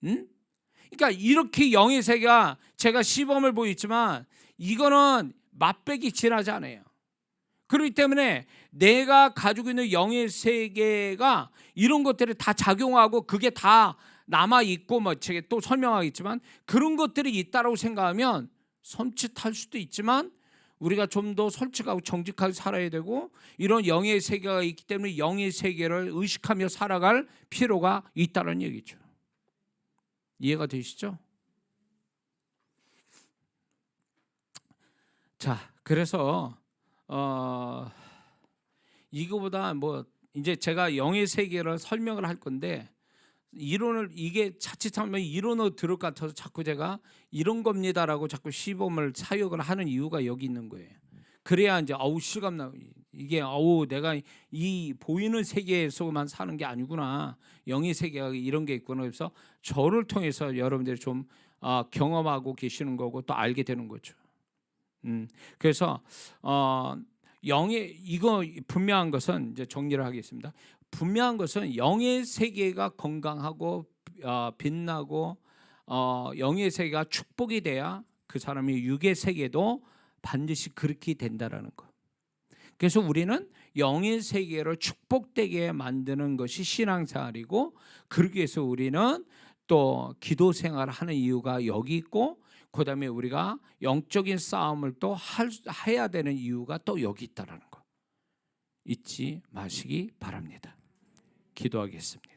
그러니까 이렇게 영의 세계가 제가 시범을 보였지만 이거는 맛배기 지나지 않아요. 그렇기 때문에 내가 가지고 있는 영의 세계가 이런 것들이 다 작용하고 그게 다 남아있고 뭐 제가 또 설명하겠지만 그런 것들이 있다라고 생각하면 섬찟할 수도 있지만 우리가 좀 더 솔직하고 정직하게 살아야 되고 이런 영의 세계가 있기 때문에 영의 세계를 의식하며 살아갈 필요가 있다는 얘기죠. 이해가 되시죠? 자, 그래서 이거보다 뭐 이제 제가 영의 세계를 설명을 할 건데 이론을 이게 자칫하면 이론으로 들을 것 같아서 자꾸 제가 이런 겁니다라고 자꾸 시범을 사역을 하는 이유가 여기 있는 거예요. 그래야 이제 실감나 이게 내가 이 보이는 세계에서만 사는 게 아니구나. 영의 세계가 이런 게 있구나. 그래서 저를 통해서 여러분들이 좀 경험하고 계시는 거고 또 알게 되는 거죠. 그래서 이거 분명한 것은 이제 정리를 하겠습니다. 분명한 것은 영의 세계가 건강하고 빛나고 영의 세계가 축복이 돼야 그 사람이 육의 세계도 반드시 그렇게 된다라는 것. 그래서 우리는 영의 세계로 축복되게 만드는 것이 신앙생활이고 그러기 위해서 우리는 또 기도 생활을 하는 이유가 여기 있고 그다음에 우리가 영적인 싸움을 또 해야 되는 이유가 또 여기 있다라는 거 잊지 마시기 바랍니다. 기도하겠습니다.